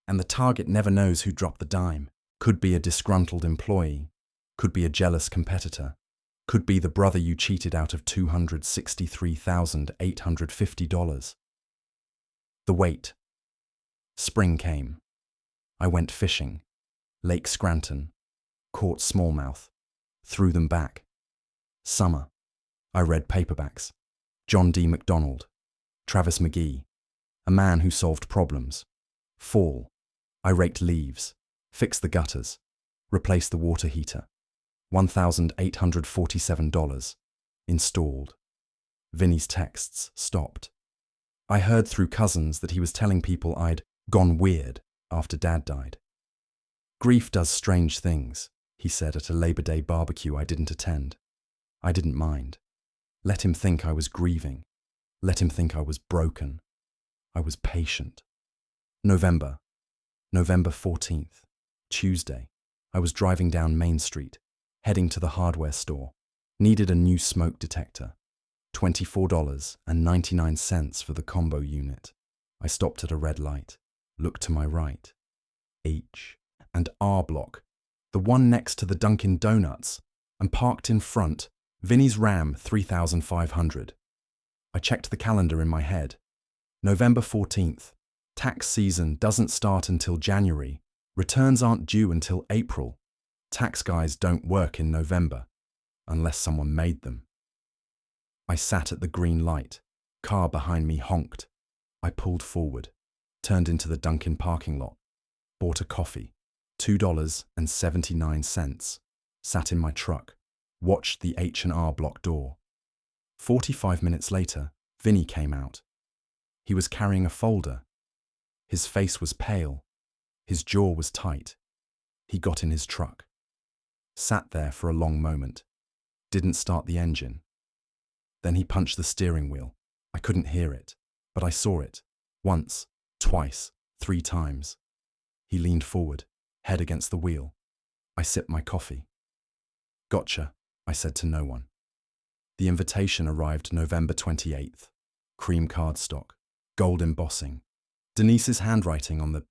And the target never knows who dropped the dime. Could be a disgruntled employee. Could be a jealous competitor. Could be the brother you cheated out of $263,850. The wait. Spring came. I went fishing. Lake Scranton. Caught smallmouth. Threw them back. Summer. I read paperbacks. John D. MacDonald. Travis McGee. A man who solved problems. Fall. I raked leaves. Fixed the gutters. Replaced the water heater. $1,847. Installed. Vinny's texts stopped. I heard through cousins that he was telling people I'd gone weird after Dad died. Grief does strange things, he said at a Labor Day barbecue I didn't attend. I didn't mind. Let him think I was grieving. Let him think I was broken. I was patient. November 14th, Tuesday. I was driving down Main Street, heading to the hardware store. Needed a new smoke detector. $24.99 for the combo unit. I stopped at a red light, looked to my right. H and R block, the one next to the Dunkin' Donuts, and parked in front, Vinny's Ram 3500. I checked the calendar in my head. November 14th. Tax season doesn't start until January. Returns aren't due until April. Tax guys don't work in November, unless someone made them. I sat at the green light. Car behind me honked. I pulled forward, turned into the Dunkin' parking lot, bought a coffee, $2.79, sat in my truck, watched the H&R block door. 45 minutes later, Vinny came out. He was carrying a folder. His face was pale. His jaw was tight. He got in his truck. Sat there for a long moment. Didn't start the engine. Then he punched the steering wheel. I couldn't hear it, but I saw it. Once, twice, 3 times. He leaned forward, head against the wheel. I sipped my coffee. Gotcha, I said to no one. The invitation arrived November 28th. Cream cardstock, gold embossing. Denise's handwriting on the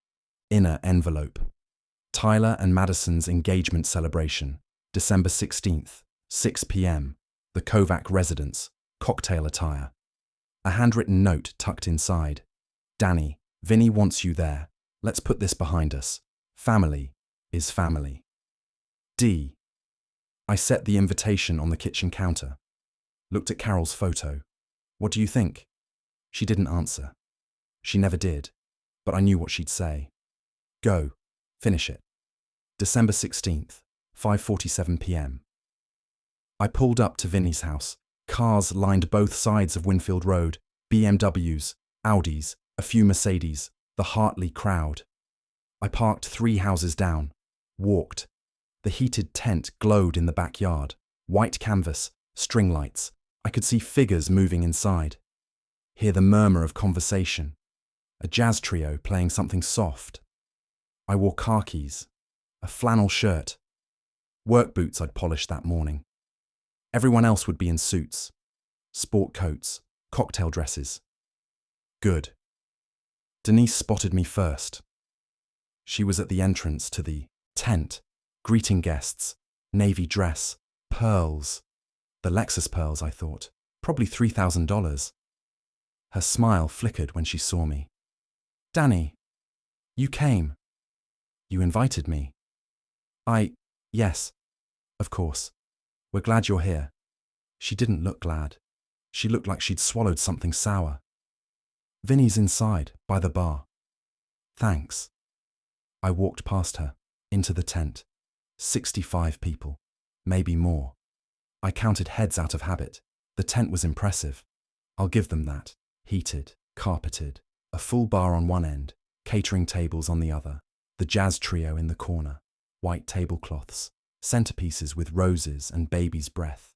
inner envelope. Tyler and Madison's engagement celebration, December 16th, 6 p.m. The Kovac residence, cocktail attire. A handwritten note tucked inside. Danny, Vinny wants you there. Let's put this behind us. Family is family. D. I set the invitation on the kitchen counter. Looked at Carol's photo. What do you think? She didn't answer. She never did, but I knew what she'd say. Go. Finish it. December 16th, 5:47 p.m. I pulled up to Vinny's house. Cars lined both sides of Winfield Road. BMWs, Audis, a few Mercedes, the Hartley crowd. I parked 3 houses down. Walked. The heated tent glowed in the backyard. White canvas, string lights. I could see figures moving inside. Hear the murmur of conversation. A jazz trio playing something soft. I wore khakis, a flannel shirt, work boots I'd polished that morning. Everyone else would be in suits, sport coats, cocktail dresses. Good. Denise spotted me first. She was at the entrance to the tent, greeting guests, navy dress, pearls. The Lexus pearls, I thought, probably $3,000. Her smile flickered when she saw me. Danny, you came. You invited me. Yes, of course. We're glad you're here. She didn't look glad. She looked like she'd swallowed something sour. Vinny's inside, by the bar. Thanks. I walked past her, Into the tent. 65 people. Maybe more. I counted heads out of habit. The tent was impressive. I'll give them that. Heated, carpeted, a full bar on one end, catering tables on the other, the jazz trio in the corner, white tablecloths, centerpieces with roses and baby's breath.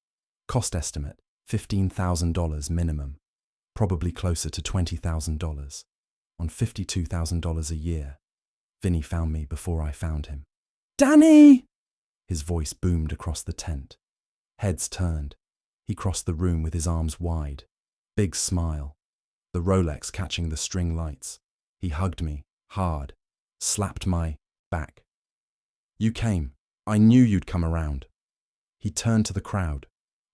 Cost estimate, $15,000 minimum, probably closer to $20,000, on $52,000 a year. Vinny found me before I found him. "Danny!" His voice boomed across the tent. Heads turned. He crossed the room with his arms wide. Big smile. The Rolex catching the string lights. He hugged me, hard, slapped my back. "You came. I knew you'd come around." He turned to the crowd,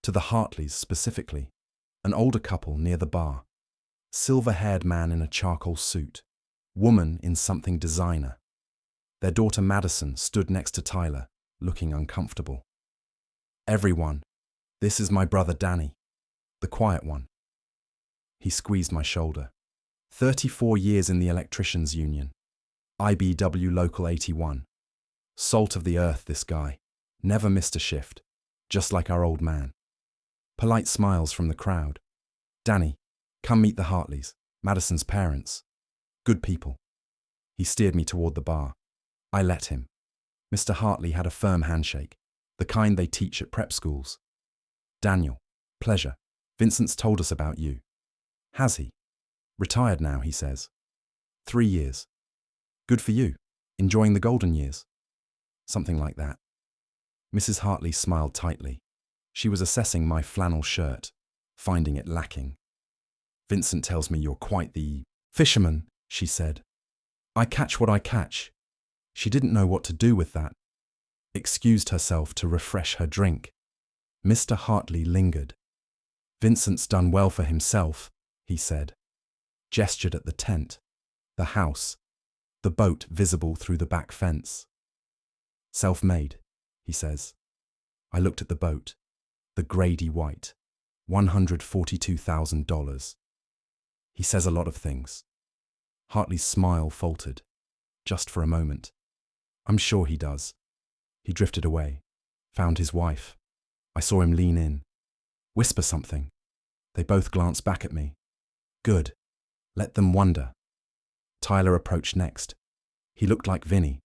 to the Hartleys specifically, an older couple near the bar. Silver-haired man in a charcoal suit, woman in something designer. Their daughter Madison stood next to Tyler, looking uncomfortable. "Everyone, this is my brother Danny, the quiet one." He squeezed my shoulder. 34 years in the electricians' union. IBW Local 81. Salt of the earth, this guy. Never missed a shift, just like our old man. Polite smiles from the crowd. "Danny, come meet the Hartleys, Madison's parents. Good people." He steered me toward the bar. I let him. Mr. Hartley had a firm handshake, the kind they teach at prep schools. "Daniel, pleasure. Vincent's told us about you." "Has he?" "Retired now," he says. 3 years. "Good for you. Enjoying the golden years." Something like that. Mrs. Hartley smiled tightly. She was assessing my flannel shirt, finding it lacking. "Vincent tells me you're quite the fisherman," she said. "I catch what I catch." She didn't know what to do with that. Excused herself to refresh her drink. Mr. Hartley lingered. "Vincent's done well for himself," he said. Gestured at the tent, the house, the boat visible through the back fence. "Self-made," he says. I looked at the boat, the Grady white, $142,000. He says a lot of things. Hartley's smile faltered, just for a moment. "I'm sure he does." He drifted away, found his wife. I saw him lean in, whisper something. They both glanced back at me. Good. Let them wonder. Tyler approached next. He looked like Vinny.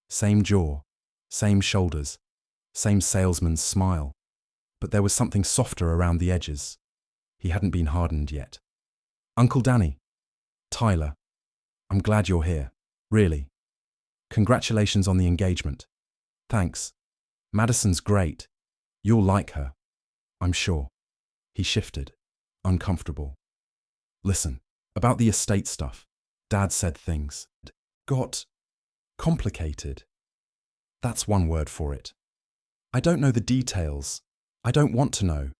Same jaw, same shoulders, same salesman's smile. But there was something softer around the edges. He hadn't been hardened yet. "Uncle Danny." "Tyler. I'm glad you're here. Really. Congratulations on the engagement." "Thanks. Madison's great. You'll like her. I'm sure." He shifted, uncomfortable. "Listen, about the estate stuff. Dad said things got complicated. That's one word for it. I don't know the details. I don't want to know.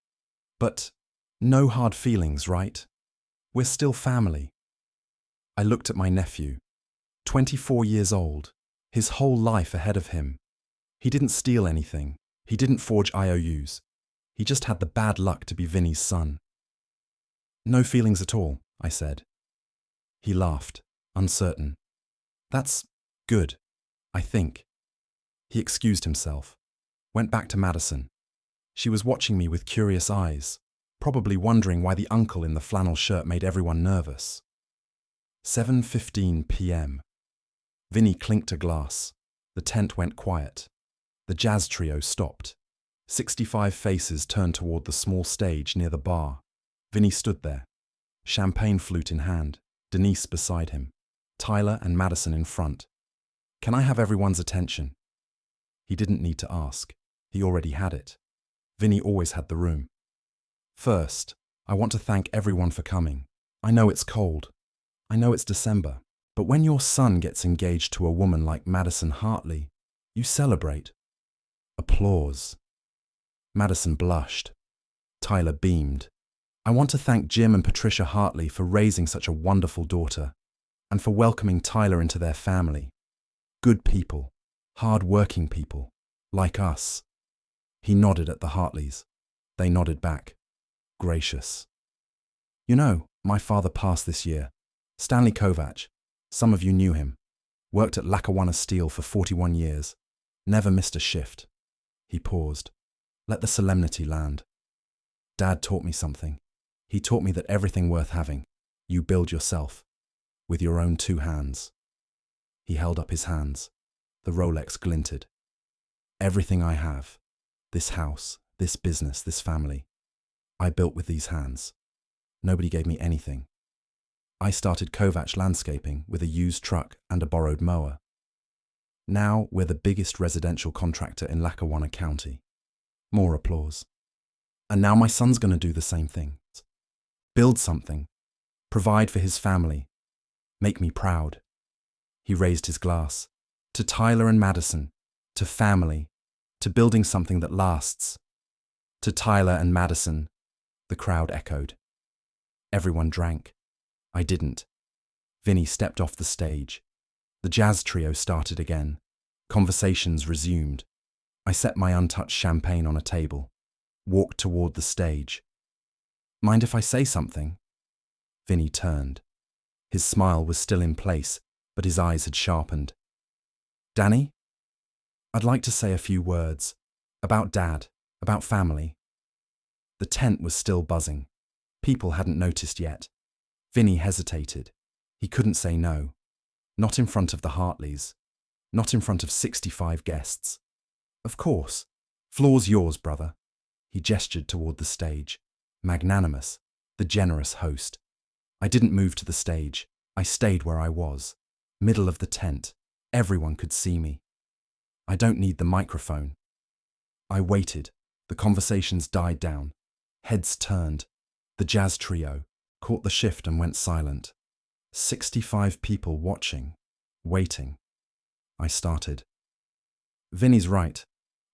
But no hard feelings, right? We're still family." I looked at my nephew, 24 years old, his whole life ahead of him. He didn't steal anything. He didn't forge IOUs. He just had the bad luck to be Vinny's son. "No feelings at all," I said. He laughed, uncertain. "That's good, I think." He excused himself, went back to Madison. She was watching me with curious eyes, probably wondering why the uncle in the flannel shirt made everyone nervous. 7:15 p.m. Vinny clinked a glass. The tent went quiet. The jazz trio stopped. 65 faces turned toward the small stage near the bar. Vinny stood there, champagne flute in hand, Denise beside him, Tyler and Madison in front. "Can I have everyone's attention?" He didn't need to ask. He already had it. Vinny always had the room. "First, I want to thank everyone for coming. I know it's cold. I know it's December. But when your son gets engaged to a woman like Madison Hartley, you celebrate." Applause. Madison blushed. Tyler beamed. "I want to thank Jim and Patricia Hartley for raising such a wonderful daughter, and for welcoming Tyler into their family. Good people, hard-working people, like us." He nodded at the Hartleys. They nodded back, gracious. "You know, my father passed this year. Stanley Kovach. Some of you knew him. Worked at Lackawanna Steel for 41 years. Never missed a shift. He paused. Let the solemnity land. Dad taught me something. He taught me that everything worth having, you build yourself, with your own 2 hands. He held up his hands. The Rolex glinted. Everything I have, this house, this business, this family, I built with these hands. Nobody gave me anything. I started Kovac Landscaping with a used truck and a borrowed mower. Now we're the biggest residential contractor in Lackawanna County. More applause. And now my son's going to do the same thing. Build something. Provide for his family. Make me proud. He raised his glass. To Tyler and Madison. To family. To building something that lasts. To Tyler and Madison. The crowd echoed. Everyone drank. I didn't. Vinny stepped off the stage. The jazz trio started again. Conversations resumed. I set my untouched champagne on a table. Walked toward the stage. Mind if I say something? Vinny turned. His smile was still in place, but his eyes had sharpened. Danny? I'd like to say a few words. About Dad, about family. The tent was still buzzing. People hadn't noticed yet. Vinny hesitated. He couldn't say no. Not in front of the Hartleys. Not in front of 65 guests. Of course. Floor's yours, brother. He gestured toward the stage. Magnanimous, the generous host. I didn't move to the stage. I stayed where I was. Middle of the tent. Everyone could see me. I don't need the microphone. I waited. The conversations died down. Heads turned. The jazz trio caught the shift and went silent. 65 people watching, waiting. I started. Vinny's right.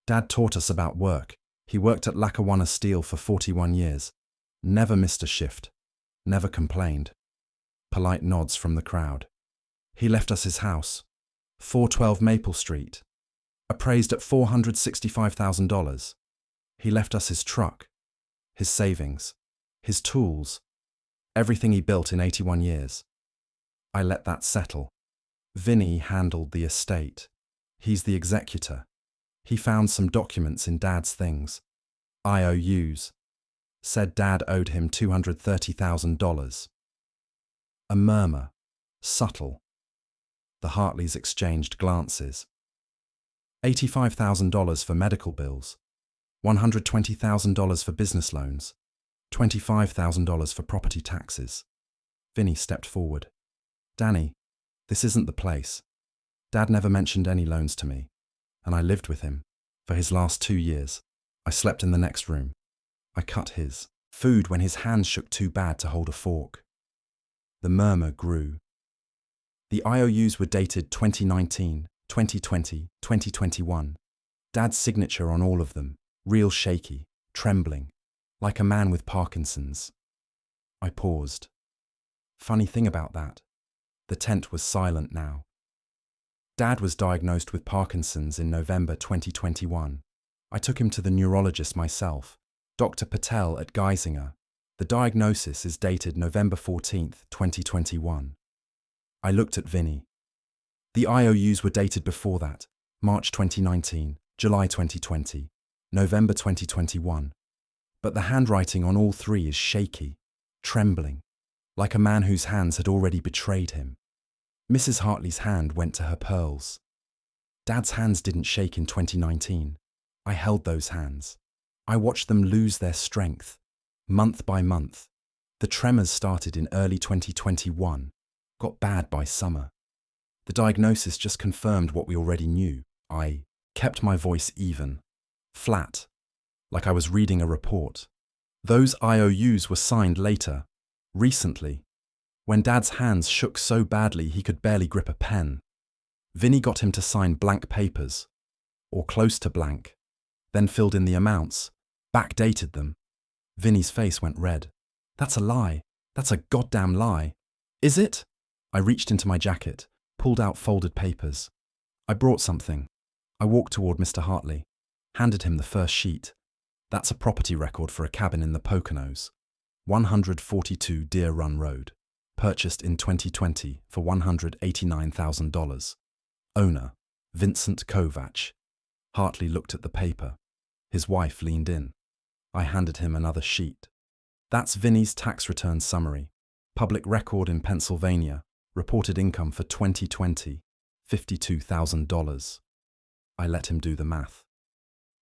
Dad taught us about work. He worked at Lackawanna Steel for 41 years. Never missed a shift. Never complained. Polite nods from the crowd. He left us his house, 412 Maple Street, appraised at $465,000. He left us his truck, his savings, his tools, everything he built in 81 years. I let that settle. Vinny handled the estate. He's the executor. He found some documents in Dad's things. IOUs. Said Dad owed him $230,000. A murmur. Subtle. The Hartleys exchanged glances. $85,000 for medical bills. $120,000 for business loans. $25,000 for property taxes. Vinny stepped forward. Danny, this isn't the place. Dad never mentioned any loans to me, and I lived with him for his last 2 years. I slept in the next room. I cut his food when his hands shook too bad to hold a fork. The murmur grew. The IOUs were dated 2019, 2020, 2021. Dad's signature on all of them, real shaky, trembling, like a man with Parkinson's. I paused. Funny thing about that, the tent was silent now. Dad was diagnosed with Parkinson's in November 2021. I took him to the neurologist myself, Dr. Patel at Geisinger. The diagnosis is dated November 14th, 2021. I looked at Vinny. The IOUs were dated before that, March 2019, July 2020, November 2021. But the handwriting on all 3 is shaky, trembling, like a man whose hands had already betrayed him. Mrs. Hartley's hand went to her pearls. Dad's hands didn't shake in 2019. I held those hands. I watched them lose their strength, month by month. The tremors started in early 2021, got bad by summer. The diagnosis just confirmed what we already knew. I kept my voice even, flat, like I was reading a report. Those IOUs were signed later, recently, when Dad's hands shook so badly he could barely grip a pen. Vinny got him to sign blank papers, or close to blank, then filled in the amounts, backdated them. Vinny's face went red. That's a lie. That's a goddamn lie. Is it? I reached into my jacket, pulled out folded papers. I brought something. I walked toward Mr. Hartley, handed him the first sheet. That's a property record for a cabin in the Poconos. 142 Deer Run Road. Purchased in 2020 for $189,000. Owner, Vincent Kovac. Hartley looked at the paper. His wife leaned in. I handed him another sheet. That's Vinny's tax return summary. Public record in Pennsylvania. Reported income for 2020, $52,000. I let him do the math.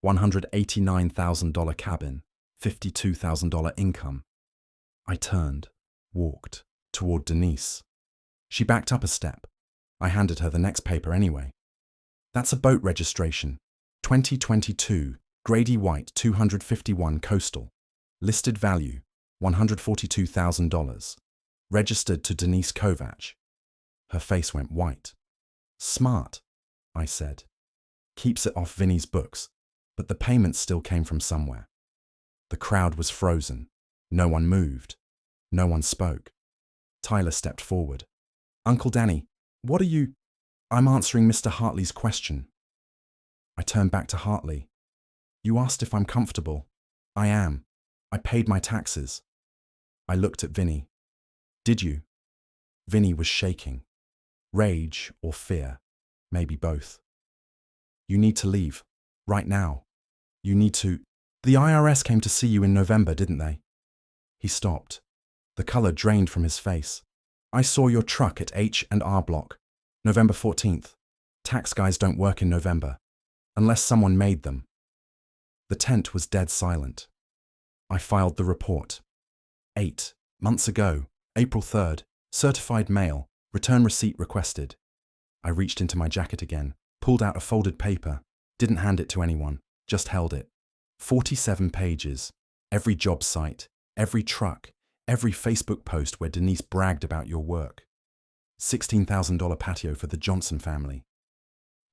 $189,000 cabin, $52,000 income. I turned, walked, toward Denise. She backed up a step. I handed her the next paper anyway. That's a boat registration. 2022, Grady White 251 Coastal. Listed value, $142,000. Registered to Denise Kovac. Her face went white. Smart, I said. Keeps it off Vinny's books, but the payments still came from somewhere. The crowd was frozen. No one moved. No one spoke. Tyler stepped forward. Uncle Danny, what are you? I'm answering Mr. Hartley's question. I turned back to Hartley. You asked if I'm comfortable. I am. I paid my taxes. I looked at Vinny. Did you? Vinny was shaking. Rage or fear, maybe both. You need to leave, right now. You need to… The IRS came to see you in November, didn't they? He stopped. The color drained from his face. I saw your truck at H&R Block, November 14th. Tax guys don't work in November, unless someone made them. The tent was dead silent. I filed the report. 8 months ago, April 3rd, certified mail, return receipt requested. I reached into my jacket again, pulled out a folded paper, didn't hand it to anyone, just held it. 47 pages, every job site, every truck, every Facebook post where Denise bragged about your work. $16,000 patio for the Johnson family.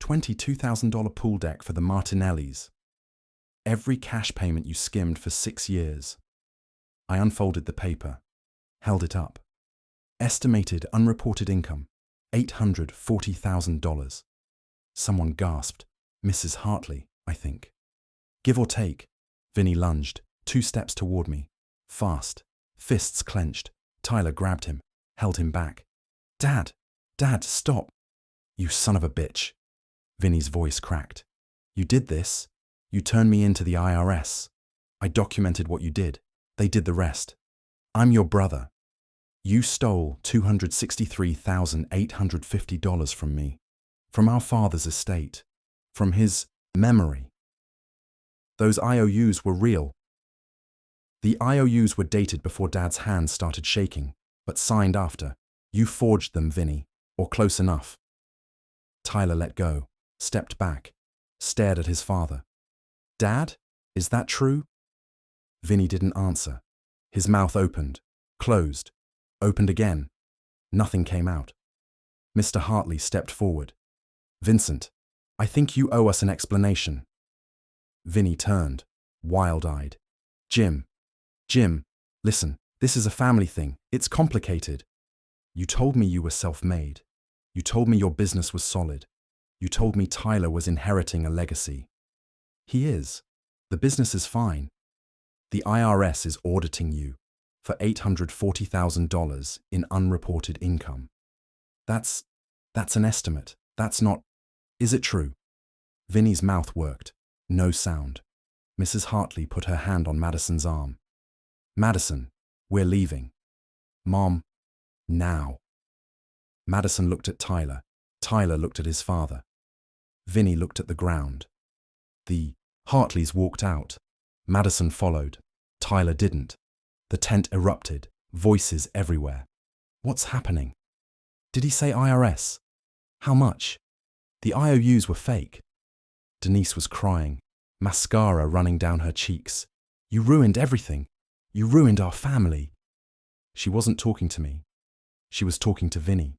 $22,000 pool deck for the Martinellis. Every cash payment you skimmed for 6 years. I unfolded the paper, held it up. Estimated unreported income, $840,000. Someone gasped. Mrs. Hartley, I think. Give or take. Vinny lunged, 2 steps toward me. Fast, fists clenched. Tyler grabbed him, held him back. Dad, stop. You son of a bitch. Vinny's voice cracked. You did this. You turned me into the IRS. I documented what you did. They did the rest. I'm your brother. You stole $263,850 from me, from our father's estate, from his memory. Those IOUs were real. The IOUs were dated before Dad's hands started shaking, but signed after. You forged them, Vinny, or close enough. Tyler let go, stepped back, stared at his father. Dad, is that true? Vinny didn't answer. His mouth opened, closed, opened again. Nothing came out. Mr. Hartley stepped forward. Vincent, I think you owe us an explanation. Vinny turned, wild-eyed. Jim, listen, this is a family thing. It's complicated. You told me you were self-made. You told me your business was solid. You told me Tyler was inheriting a legacy. He is. The business is fine. The IRS is auditing you for $840,000 in unreported income. That's an estimate. That's not… Is it true? Vinny's mouth worked. No sound. Mrs. Hartley put her hand on Madison's arm. Madison, we're leaving. Mom, now. Madison looked at Tyler. Tyler looked at his father. Vinny looked at the ground. The Hartleys walked out. Madison followed. Tyler didn't. The tent erupted, voices everywhere. What's happening? Did he say IRS? How much? The IOUs were fake. Denise was crying, mascara running down her cheeks. You ruined everything. You ruined our family. She wasn't talking to me. She was talking to Vinny.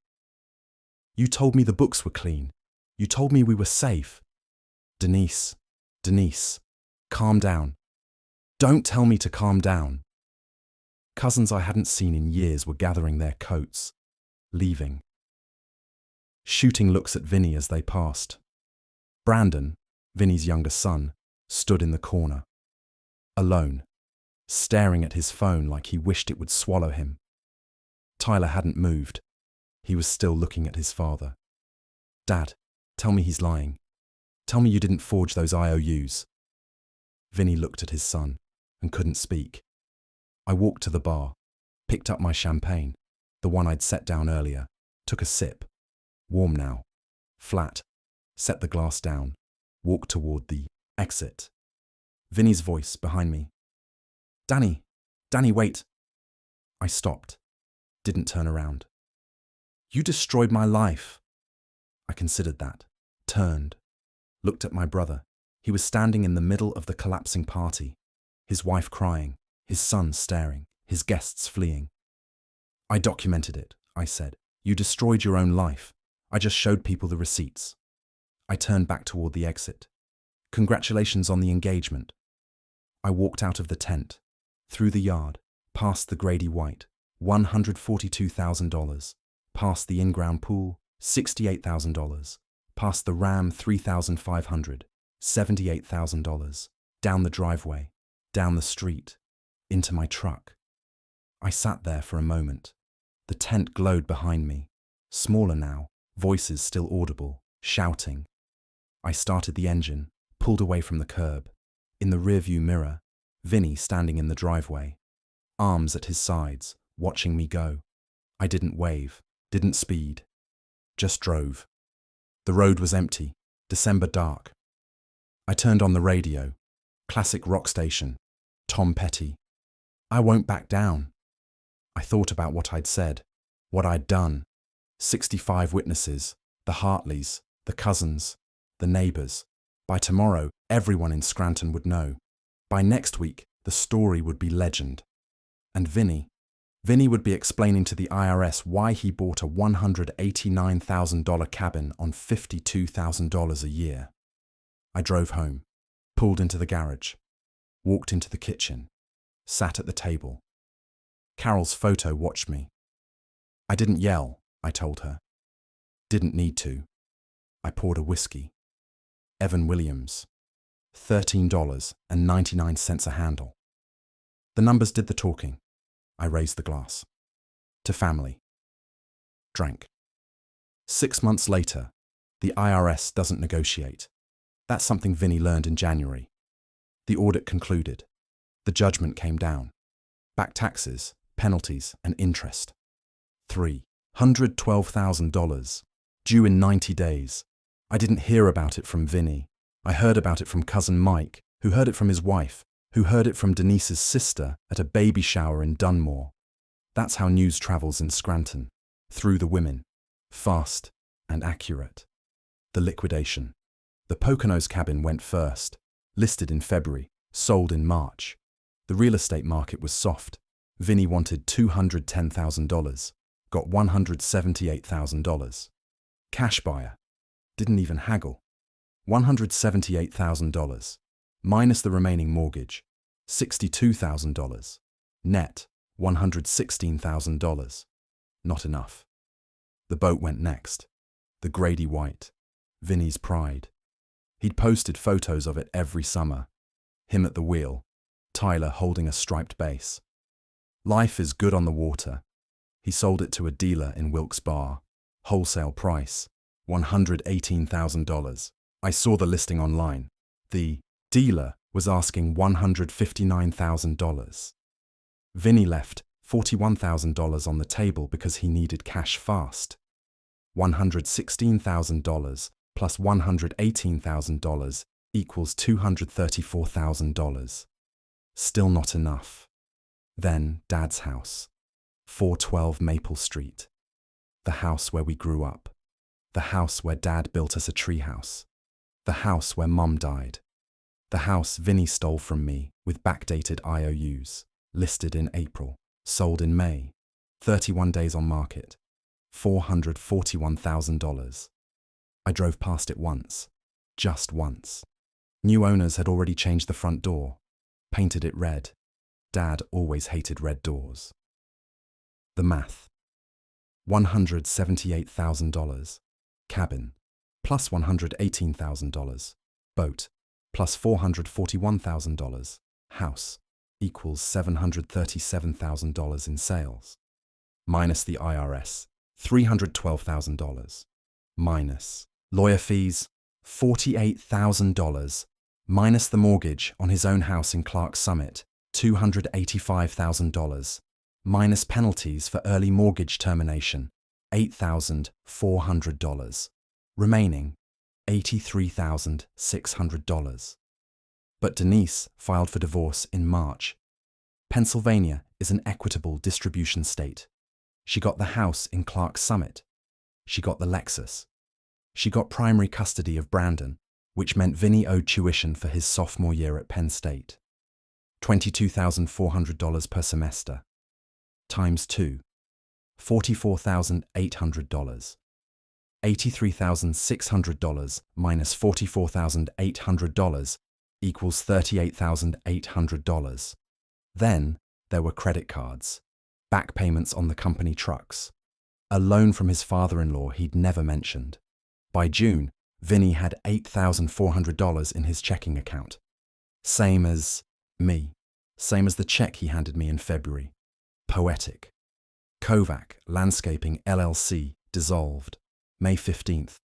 You told me the books were clean. You told me we were safe. Denise, calm down. Don't tell me to calm down. Cousins I hadn't seen in years were gathering their coats, leaving. Shooting looks at Vinny as they passed. Brandon, Vinny's younger son, stood in the corner. Alone, staring at his phone like he wished it would swallow him. Tyler hadn't moved. He was still looking at his father. Dad, tell me he's lying. Tell me you didn't forge those IOUs. Vinny looked at his son and couldn't speak. I walked to the bar, picked up my champagne, the one I'd set down earlier, took a sip. Warm now, flat, set the glass down, walked toward the exit. Vinny's voice behind me. Danny, wait. I stopped, didn't turn around. You destroyed my life. I considered that, turned, looked at my brother. He was standing in the middle of the collapsing party, his wife crying, his son staring, his guests fleeing. I documented it, I said. You destroyed your own life. I just showed people the receipts. I turned back toward the exit. Congratulations on the engagement. I walked out of the tent, through the yard, past the Grady White, $142,000, past the in-ground pool, $68,000, past the Ram, $3,500, $78,000, down the driveway, down the street, into my truck. I sat there for a moment. The tent glowed behind me, smaller now, voices still audible, shouting. I started the engine, pulled away from the curb. In the rearview mirror, Vinny standing in the driveway, arms at his sides, watching me go. I didn't wave, didn't speed, just drove. The road was empty, December dark. I turned on the radio, classic rock station, Tom Petty. I won't back down. I thought about what I'd said, what I'd done. 65 witnesses, the Hartleys, the cousins, the neighbours. By tomorrow, everyone in Scranton would know. By next week, the story would be legend. And Vinny would be explaining to the IRS why he bought a $189,000 cabin on $52,000 a year. I drove home, pulled into the garage, walked into the kitchen, sat at the table. Carol's photo watched me. I didn't yell, I told her. Didn't need to. I poured a whiskey. Evan Williams. $13.99 a handle. The numbers did the talking. I raised the glass. To family. Drank. 6 months later, the IRS doesn't negotiate. That's something Vinny learned in January. The audit concluded. The judgment came down. Back taxes, penalties, and interest. $312,000, due in 90 days. I didn't hear about it from Vinny. I heard about it from cousin Mike, who heard it from his wife, who heard it from Denise's sister at a baby shower in Dunmore. That's how news travels in Scranton, through the women, fast and accurate. The liquidation. The Poconos cabin went first, listed in February, sold in March. The real estate market was soft. Vinny wanted $210,000, got $178,000. Cash buyer. Didn't even haggle. $178,000, minus the remaining mortgage, $62,000. Net, $116,000. Not enough. The boat went next. The Grady White. Vinny's pride. He'd posted photos of it every summer. Him at the wheel, Tyler holding a striped base. Life is good on the water. He sold it to a dealer in Wilkes Barre. Wholesale price, $118,000. I saw the listing online. The dealer was asking $159,000. Vinny left $41,000 on the table because he needed cash fast. $116,000 plus $118,000 equals $234,000. Still not enough. Then Dad's house, 412 Maple Street. The house where we grew up. The house where Dad built us a treehouse. The house where Mum died. The house Vinny stole from me with backdated IOUs, listed in April, sold in May, 31 days on market, $441,000. I drove past it once, just once. New owners had already changed the front door, painted it red. Dad always hated red doors. The math. $178,000. Cabin, plus $118,000. Boat, plus $441,000. House, equals $737,000 in sales. Minus the IRS, $312,000. Minus lawyer fees, $48,000, minus the mortgage on his own house in Clarks Summit, $285,000, minus penalties for early mortgage termination, $8,400, remaining $83,600. But Denise filed for divorce in March. Pennsylvania is an equitable distribution state. She got the house in Clarks Summit. She got the Lexus. She got primary custody of Brandon, which meant Vinny owed tuition for his sophomore year at Penn State. $22,400 per semester. Times 2. $44,800. $83,600 minus $44,800 equals $38,800. Then there were credit cards, back payments on the company trucks, a loan from his father-in-law he'd never mentioned. By June, Vinny had $8,400 in his checking account. Same as me. Same as the check he handed me in February. Poetic. Kovac Landscaping LLC dissolved. May 15th.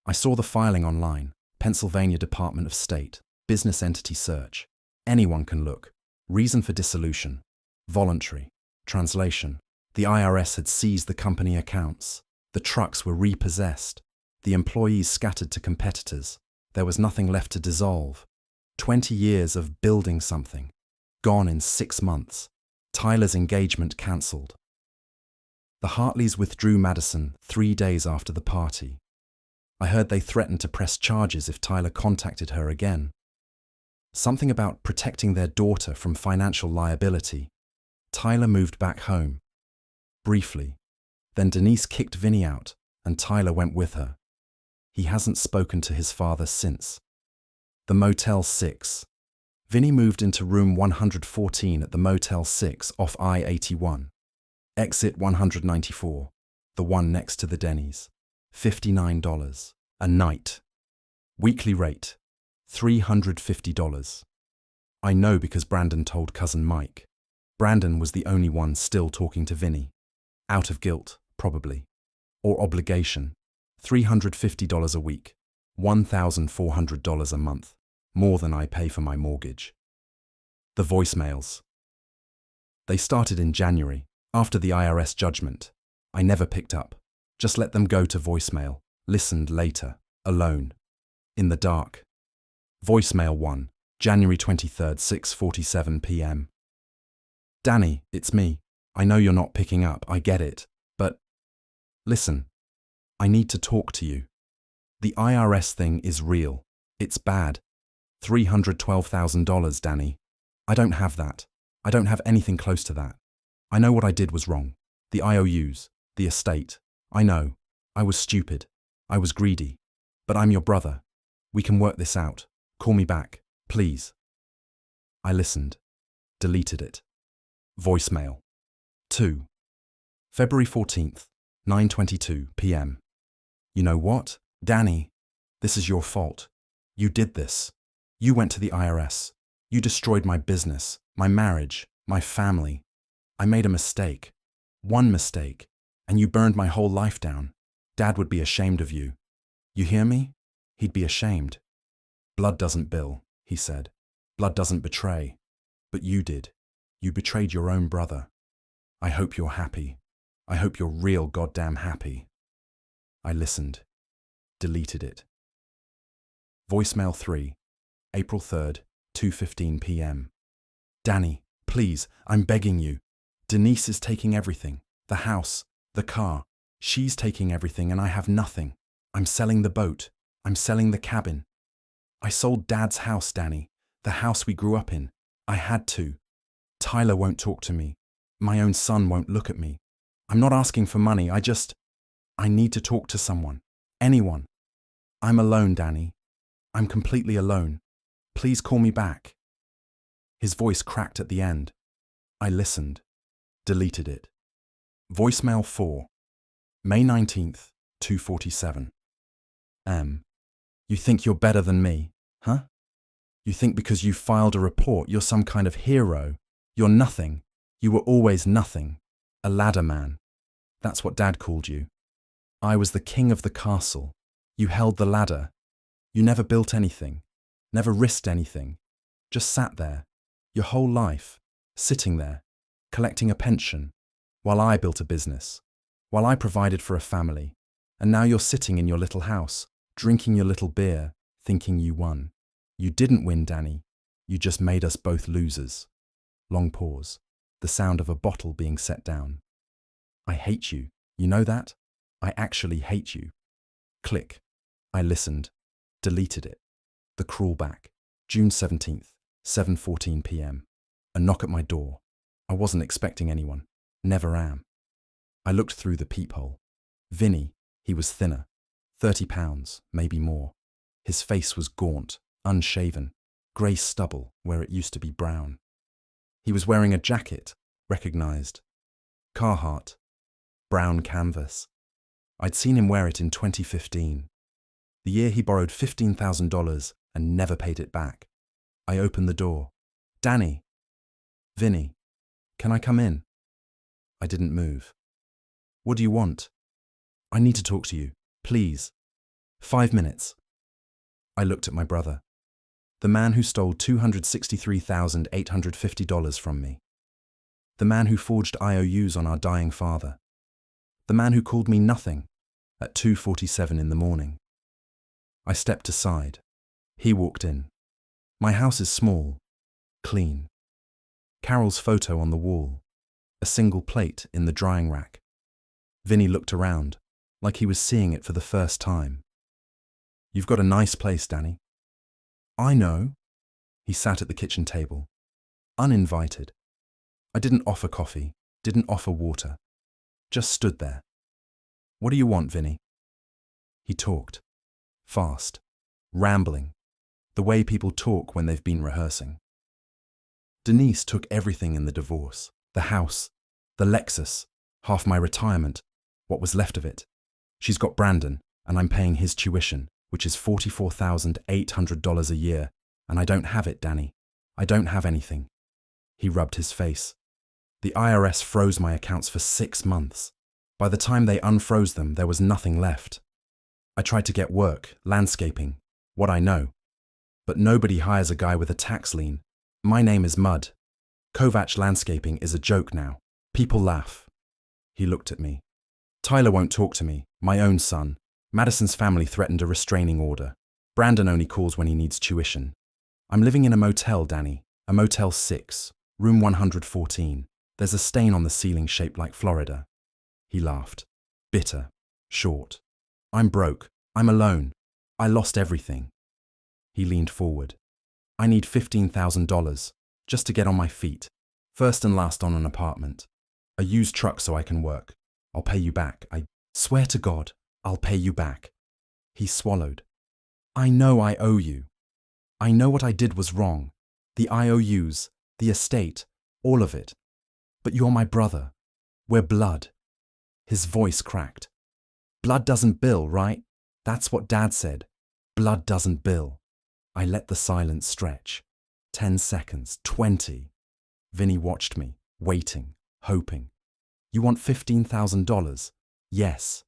I saw the filing online. Pennsylvania Department of State. Business entity search. Anyone can look. Reason for dissolution. Voluntary. Translation. The IRS had seized the company accounts. The trucks were repossessed. The employees scattered to competitors. There was nothing left to dissolve. 20 years of building something. Gone in 6 months. Tyler's engagement cancelled. The Hartleys withdrew Madison 3 days after the party. I heard they threatened to press charges if Tyler contacted her again. Something about protecting their daughter from financial liability. Tyler moved back home. Briefly. Then Denise kicked Vinny out, and Tyler went with her. He hasn't spoken to his father since. The Motel 6. Vinny moved into room 114 at the Motel 6 off I-81. Exit 194, the one next to the Denny's. $59 a night. Weekly rate, $350. I know because Brandon told cousin Mike. Brandon was the only one still talking to Vinny. Out of guilt, probably. Or obligation. $350 a week. $1,400 a month. More than I pay for my mortgage. The voicemails. They started in January, after the IRS judgment. I never picked up. Just let them go to voicemail. Listened later, alone. In the dark. Voicemail 1, January 23rd, 6:47 p.m. Danny, it's me. I know you're not picking up, I get it. But listen, I need to talk to you. The IRS thing is real. It's bad. $312,000, Danny. I don't have that. I don't have anything close to that. I know what I did was wrong. The IOUs, the estate. I know. I was stupid. I was greedy. But I'm your brother. We can work this out. Call me back, please. I listened. Deleted it. Voicemail. 2. February 14th, 9:22 p.m. You know what, Danny? This is your fault. You did this. You went to the IRS. You destroyed my business, my marriage, my family. I made a mistake. One mistake. And you burned my whole life down. Dad would be ashamed of you. You hear me? He'd be ashamed. Blood doesn't bill, he said. Blood doesn't betray. But you did. You betrayed your own brother. I hope you're happy. I hope you're real goddamn happy. I listened. Deleted it. Voicemail 3, April 3rd, 2:15 p.m. Danny, please, I'm begging you. Denise is taking everything. The house, the car. She's taking everything and I have nothing. I'm selling the boat. I'm selling the cabin. I sold Dad's house, Danny. The house we grew up in. I had to. Tyler won't talk to me. My own son won't look at me. I'm not asking for money. I need to talk to someone. Anyone. I'm alone, Danny. I'm completely alone. Please call me back. His voice cracked at the end. I listened. Deleted it. Voicemail 4, May 19th, 2:47. You think you're better than me, huh? You think because you filed a report you're some kind of hero. You're nothing. You were always nothing. A ladder man. That's what Dad called you. I was the king of the castle. You held the ladder. You never built anything, never risked anything, just sat there, your whole life, sitting there, collecting a pension, while I built a business, while I provided for a family, and now you're sitting in your little house, drinking your little beer, thinking you won. You didn't win, Danny. You just made us both losers. Long pause, the sound of a bottle being set down. I hate you, you know that? I actually hate you. Click. I listened, deleted it. The crawl back. June 17th, 7:14 p.m. A knock at my door. I wasn't expecting anyone. Never am. I looked through the peephole. Vinny, he was thinner. 30 pounds, maybe more. His face was gaunt, unshaven, grey stubble where it used to be brown. He was wearing a jacket, recognized. Carhartt. Brown canvas. I'd seen him wear it in 2015. The year he borrowed $15,000 and never paid it back. I opened the door. Danny. Vinny. Can I come in? I didn't move. What do you want? I need to talk to you, please. 5 minutes. I looked at my brother. The man who stole $263,850 from me. The man who forged IOUs on our dying father. The man who called me nothing at 2:47 in the morning. I stepped aside. He walked in. My house is small, clean. Carol's photo on the wall. A single plate in the drying rack. Vinny looked around, like he was seeing it for the first time. You've got a nice place, Danny. I know. He sat at the kitchen table. Uninvited. I didn't offer coffee, didn't offer water. Just stood there. What do you want, Vinny? He talked. Fast. Rambling. The way people talk when they've been rehearsing. Denise took everything in the divorce. The house. The Lexus. Half my retirement. What was left of it. She's got Brandon, and I'm paying his tuition, which is $44,800 a year, and I don't have it, Danny. I don't have anything. He rubbed his face. The IRS froze my accounts for 6 months. By the time they unfroze them, there was nothing left. I tried to get work, landscaping, what I know. But nobody hires a guy with a tax lien. My name is Mud. Kovac Landscaping is a joke now. People laugh. He looked at me. Tyler won't talk to me, my own son. Madison's family threatened a restraining order. Brandon only calls when he needs tuition. I'm living in a motel, Danny. A Motel 6, room 114. There's a stain on the ceiling shaped like Florida. He laughed. Bitter. Short. I'm broke. I'm alone. I lost everything. He leaned forward. I need $15,000, just to get on my feet. First and last on an apartment. A used truck so I can work. I'll pay you back. I swear to God, I'll pay you back. He swallowed. I know I owe you. I know what I did was wrong. The IOUs, the estate, all of it. But you're my brother. We're blood. His voice cracked. Blood doesn't bill, right? That's what Dad said. Blood doesn't bill. I let the silence stretch. 10 seconds, 20. Vinny watched me, waiting, hoping. You want $15,000? Yes.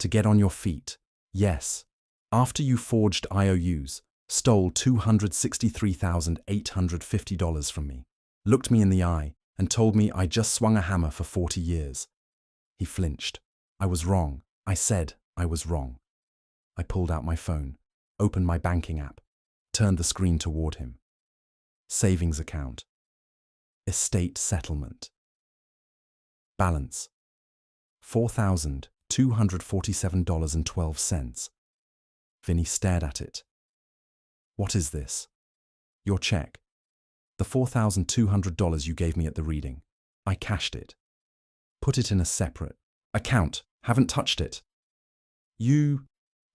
To get on your feet? Yes. After you forged IOUs, stole $263,850 from me, looked me in the eye, and told me I just swung a hammer for 40 years. He flinched. I was wrong. I said I was wrong. I pulled out my phone, opened my banking app, turned the screen toward him. Savings account. Estate settlement. Balance. $4,247.12. Vinny stared at it. What is this? Your check. The $4,200 you gave me at the reading. I cashed it. Put it in a separate account. Haven't touched it. You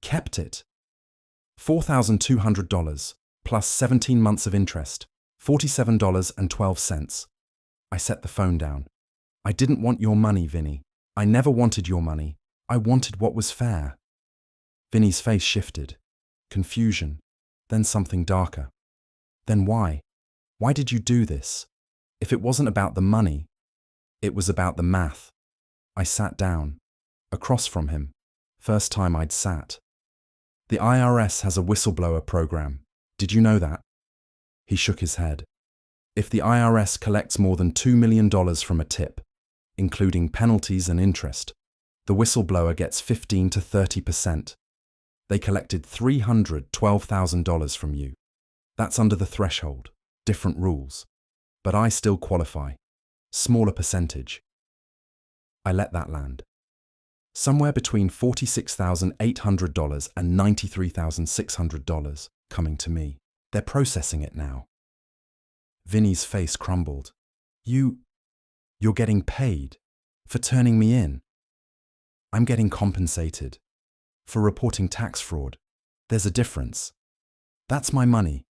kept it. $4,200 plus 17 months of interest. $47.12. I set the phone down. I didn't want your money, Vinny. I never wanted your money. I wanted what was fair. Vinny's face shifted. Confusion. Then something darker. Then why? Why did you do this? If it wasn't about the money, it was about the math. I sat down. Across from him. First time I'd sat. The IRS has a whistleblower program. Did you know that? He shook his head. If the IRS collects more than $2 million from a tip, including penalties and interest, the whistleblower gets 15 to 30%. They collected $312,000 from you. That's under the threshold. Different rules. But I still qualify. Smaller percentage. I let that land. Somewhere between $46,800 and $93,600 coming to me. They're processing it now. Vinny's face crumbled. You're getting paid for turning me in. I'm getting compensated for reporting tax fraud. There's a difference. That's my money.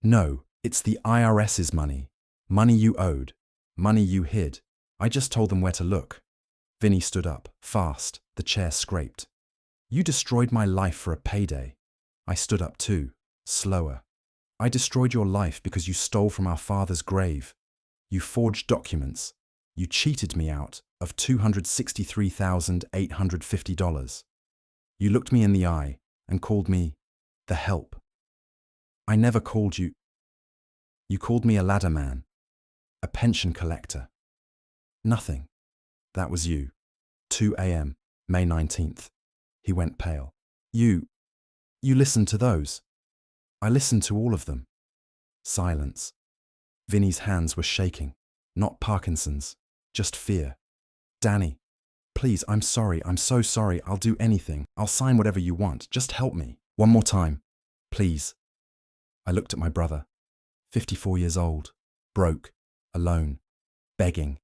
No, it's the IRS's money. Money you owed. Money you hid. I just told them where to look. Vinny stood up, fast. The chair scraped. You destroyed my life for a payday. I stood up too, slower. I destroyed your life because you stole from our father's grave. You forged documents. You cheated me out of $263,850. You looked me in the eye and called me the help. I never called you. You called me a ladder man, a pension collector. Nothing. That was you. 2 a.m., May 19th. He went pale. You listened to those. I listened to all of them. Silence. Vinny's hands were shaking. Not Parkinson's, just fear. Danny, please, I'm sorry. I'm so sorry. I'll do anything. I'll sign whatever you want. Just help me. One more time. Please. I looked at my brother. 54 years old. Broke. Alone. Begging.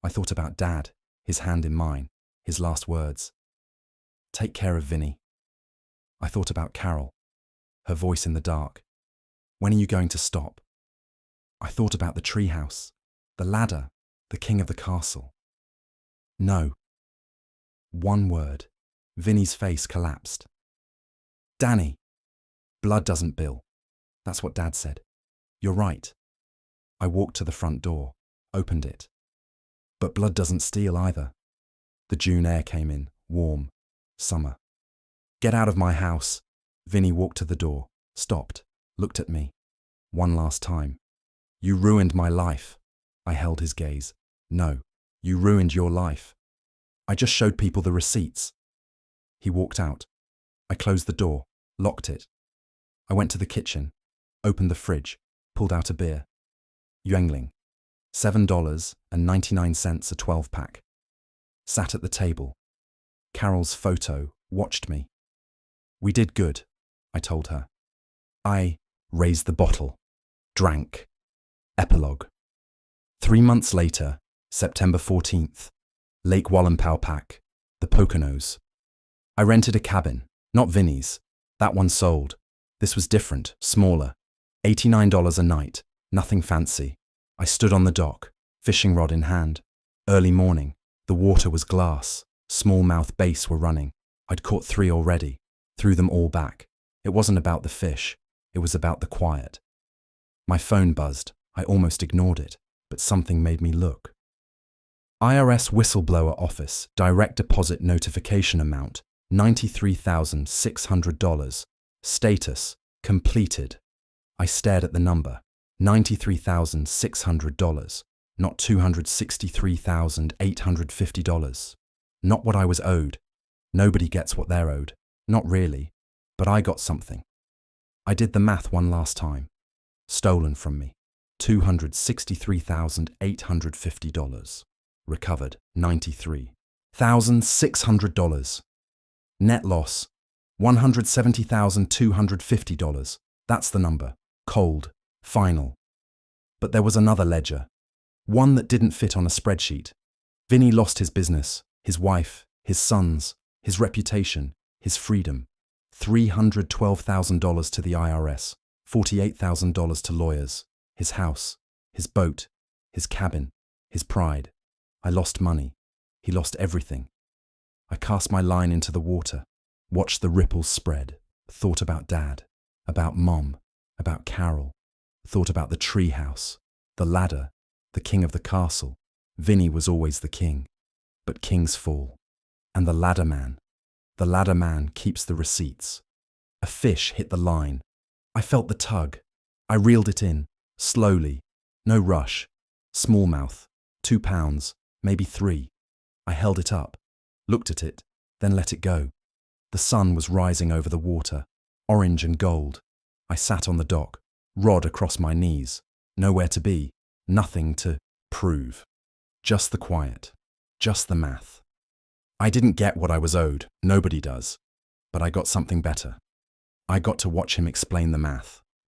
I thought about Dad, his hand in mine, his last words. Take care of Vinny. I thought about Carol, her voice in the dark. When are you going to stop? I thought about the treehouse, the ladder, the king of the castle. No. One word. Vinny's face collapsed. Danny. Blood doesn't bill. That's what Dad said. You're right. I walked to the front door, opened it. But blood doesn't steal either. The June air came in, warm, summer. Get out of my house. Vinny walked to the door, stopped, looked at me. One last time. You ruined my life. I held his gaze. No, you ruined your life. I just showed people the receipts. He walked out. I closed the door, locked it. I went to the kitchen, opened the fridge, pulled out a beer. Yuengling. $7.99 a 12-pack. Sat at the table. Carol's photo watched me. We did good, I told her. I raised the bottle. Drank. Epilogue. 3 months later, September 14th, Lake Wallenpaupack, the Poconos. I rented a cabin, not Vinny's. That one sold. This was different, smaller. $89 a night, nothing fancy. I stood on the dock, fishing rod in hand. Early morning, the water was glass. Smallmouth bass were running. I'd caught 3 already, threw them all back. It wasn't about the fish, it was about the quiet. My phone buzzed. I almost ignored it, but something made me look. IRS Whistleblower Office, direct deposit notification amount, $93,600. Status, completed. I stared at the number. $93,600, not $263,850. Not what I was owed. Nobody gets what they're owed. Not really. But I got something. I did the math one last time. Stolen from me. $263,850. Recovered. $93,600. Net loss. $170,250. That's the number. Cold. Final. But there was another ledger. One that didn't fit on a spreadsheet. Vinny lost his business, his wife, his sons, his reputation, his freedom. $312,000 to the IRS, $48,000 to lawyers, his house, his boat, his cabin, his pride. I lost money. He lost everything. I cast my line into the water, watched the ripples spread, thought about Dad, about Mom, about Carol, thought about the treehouse, the ladder, the king of the castle. Vinny was always the king, but kings fall. And the ladder man keeps the receipts. A fish hit the line. I felt the tug. I reeled it in, slowly, no rush. Smallmouth, 2 pounds, maybe 3. I held it up, looked at it, then let it go. The sun was rising over the water, orange and gold. I sat on the dock, rod across my knees. Nowhere to be, nothing to prove. Just the quiet, just the math. I didn't get what I was owed, nobody does. But I got something better. I got to watch him explain the math.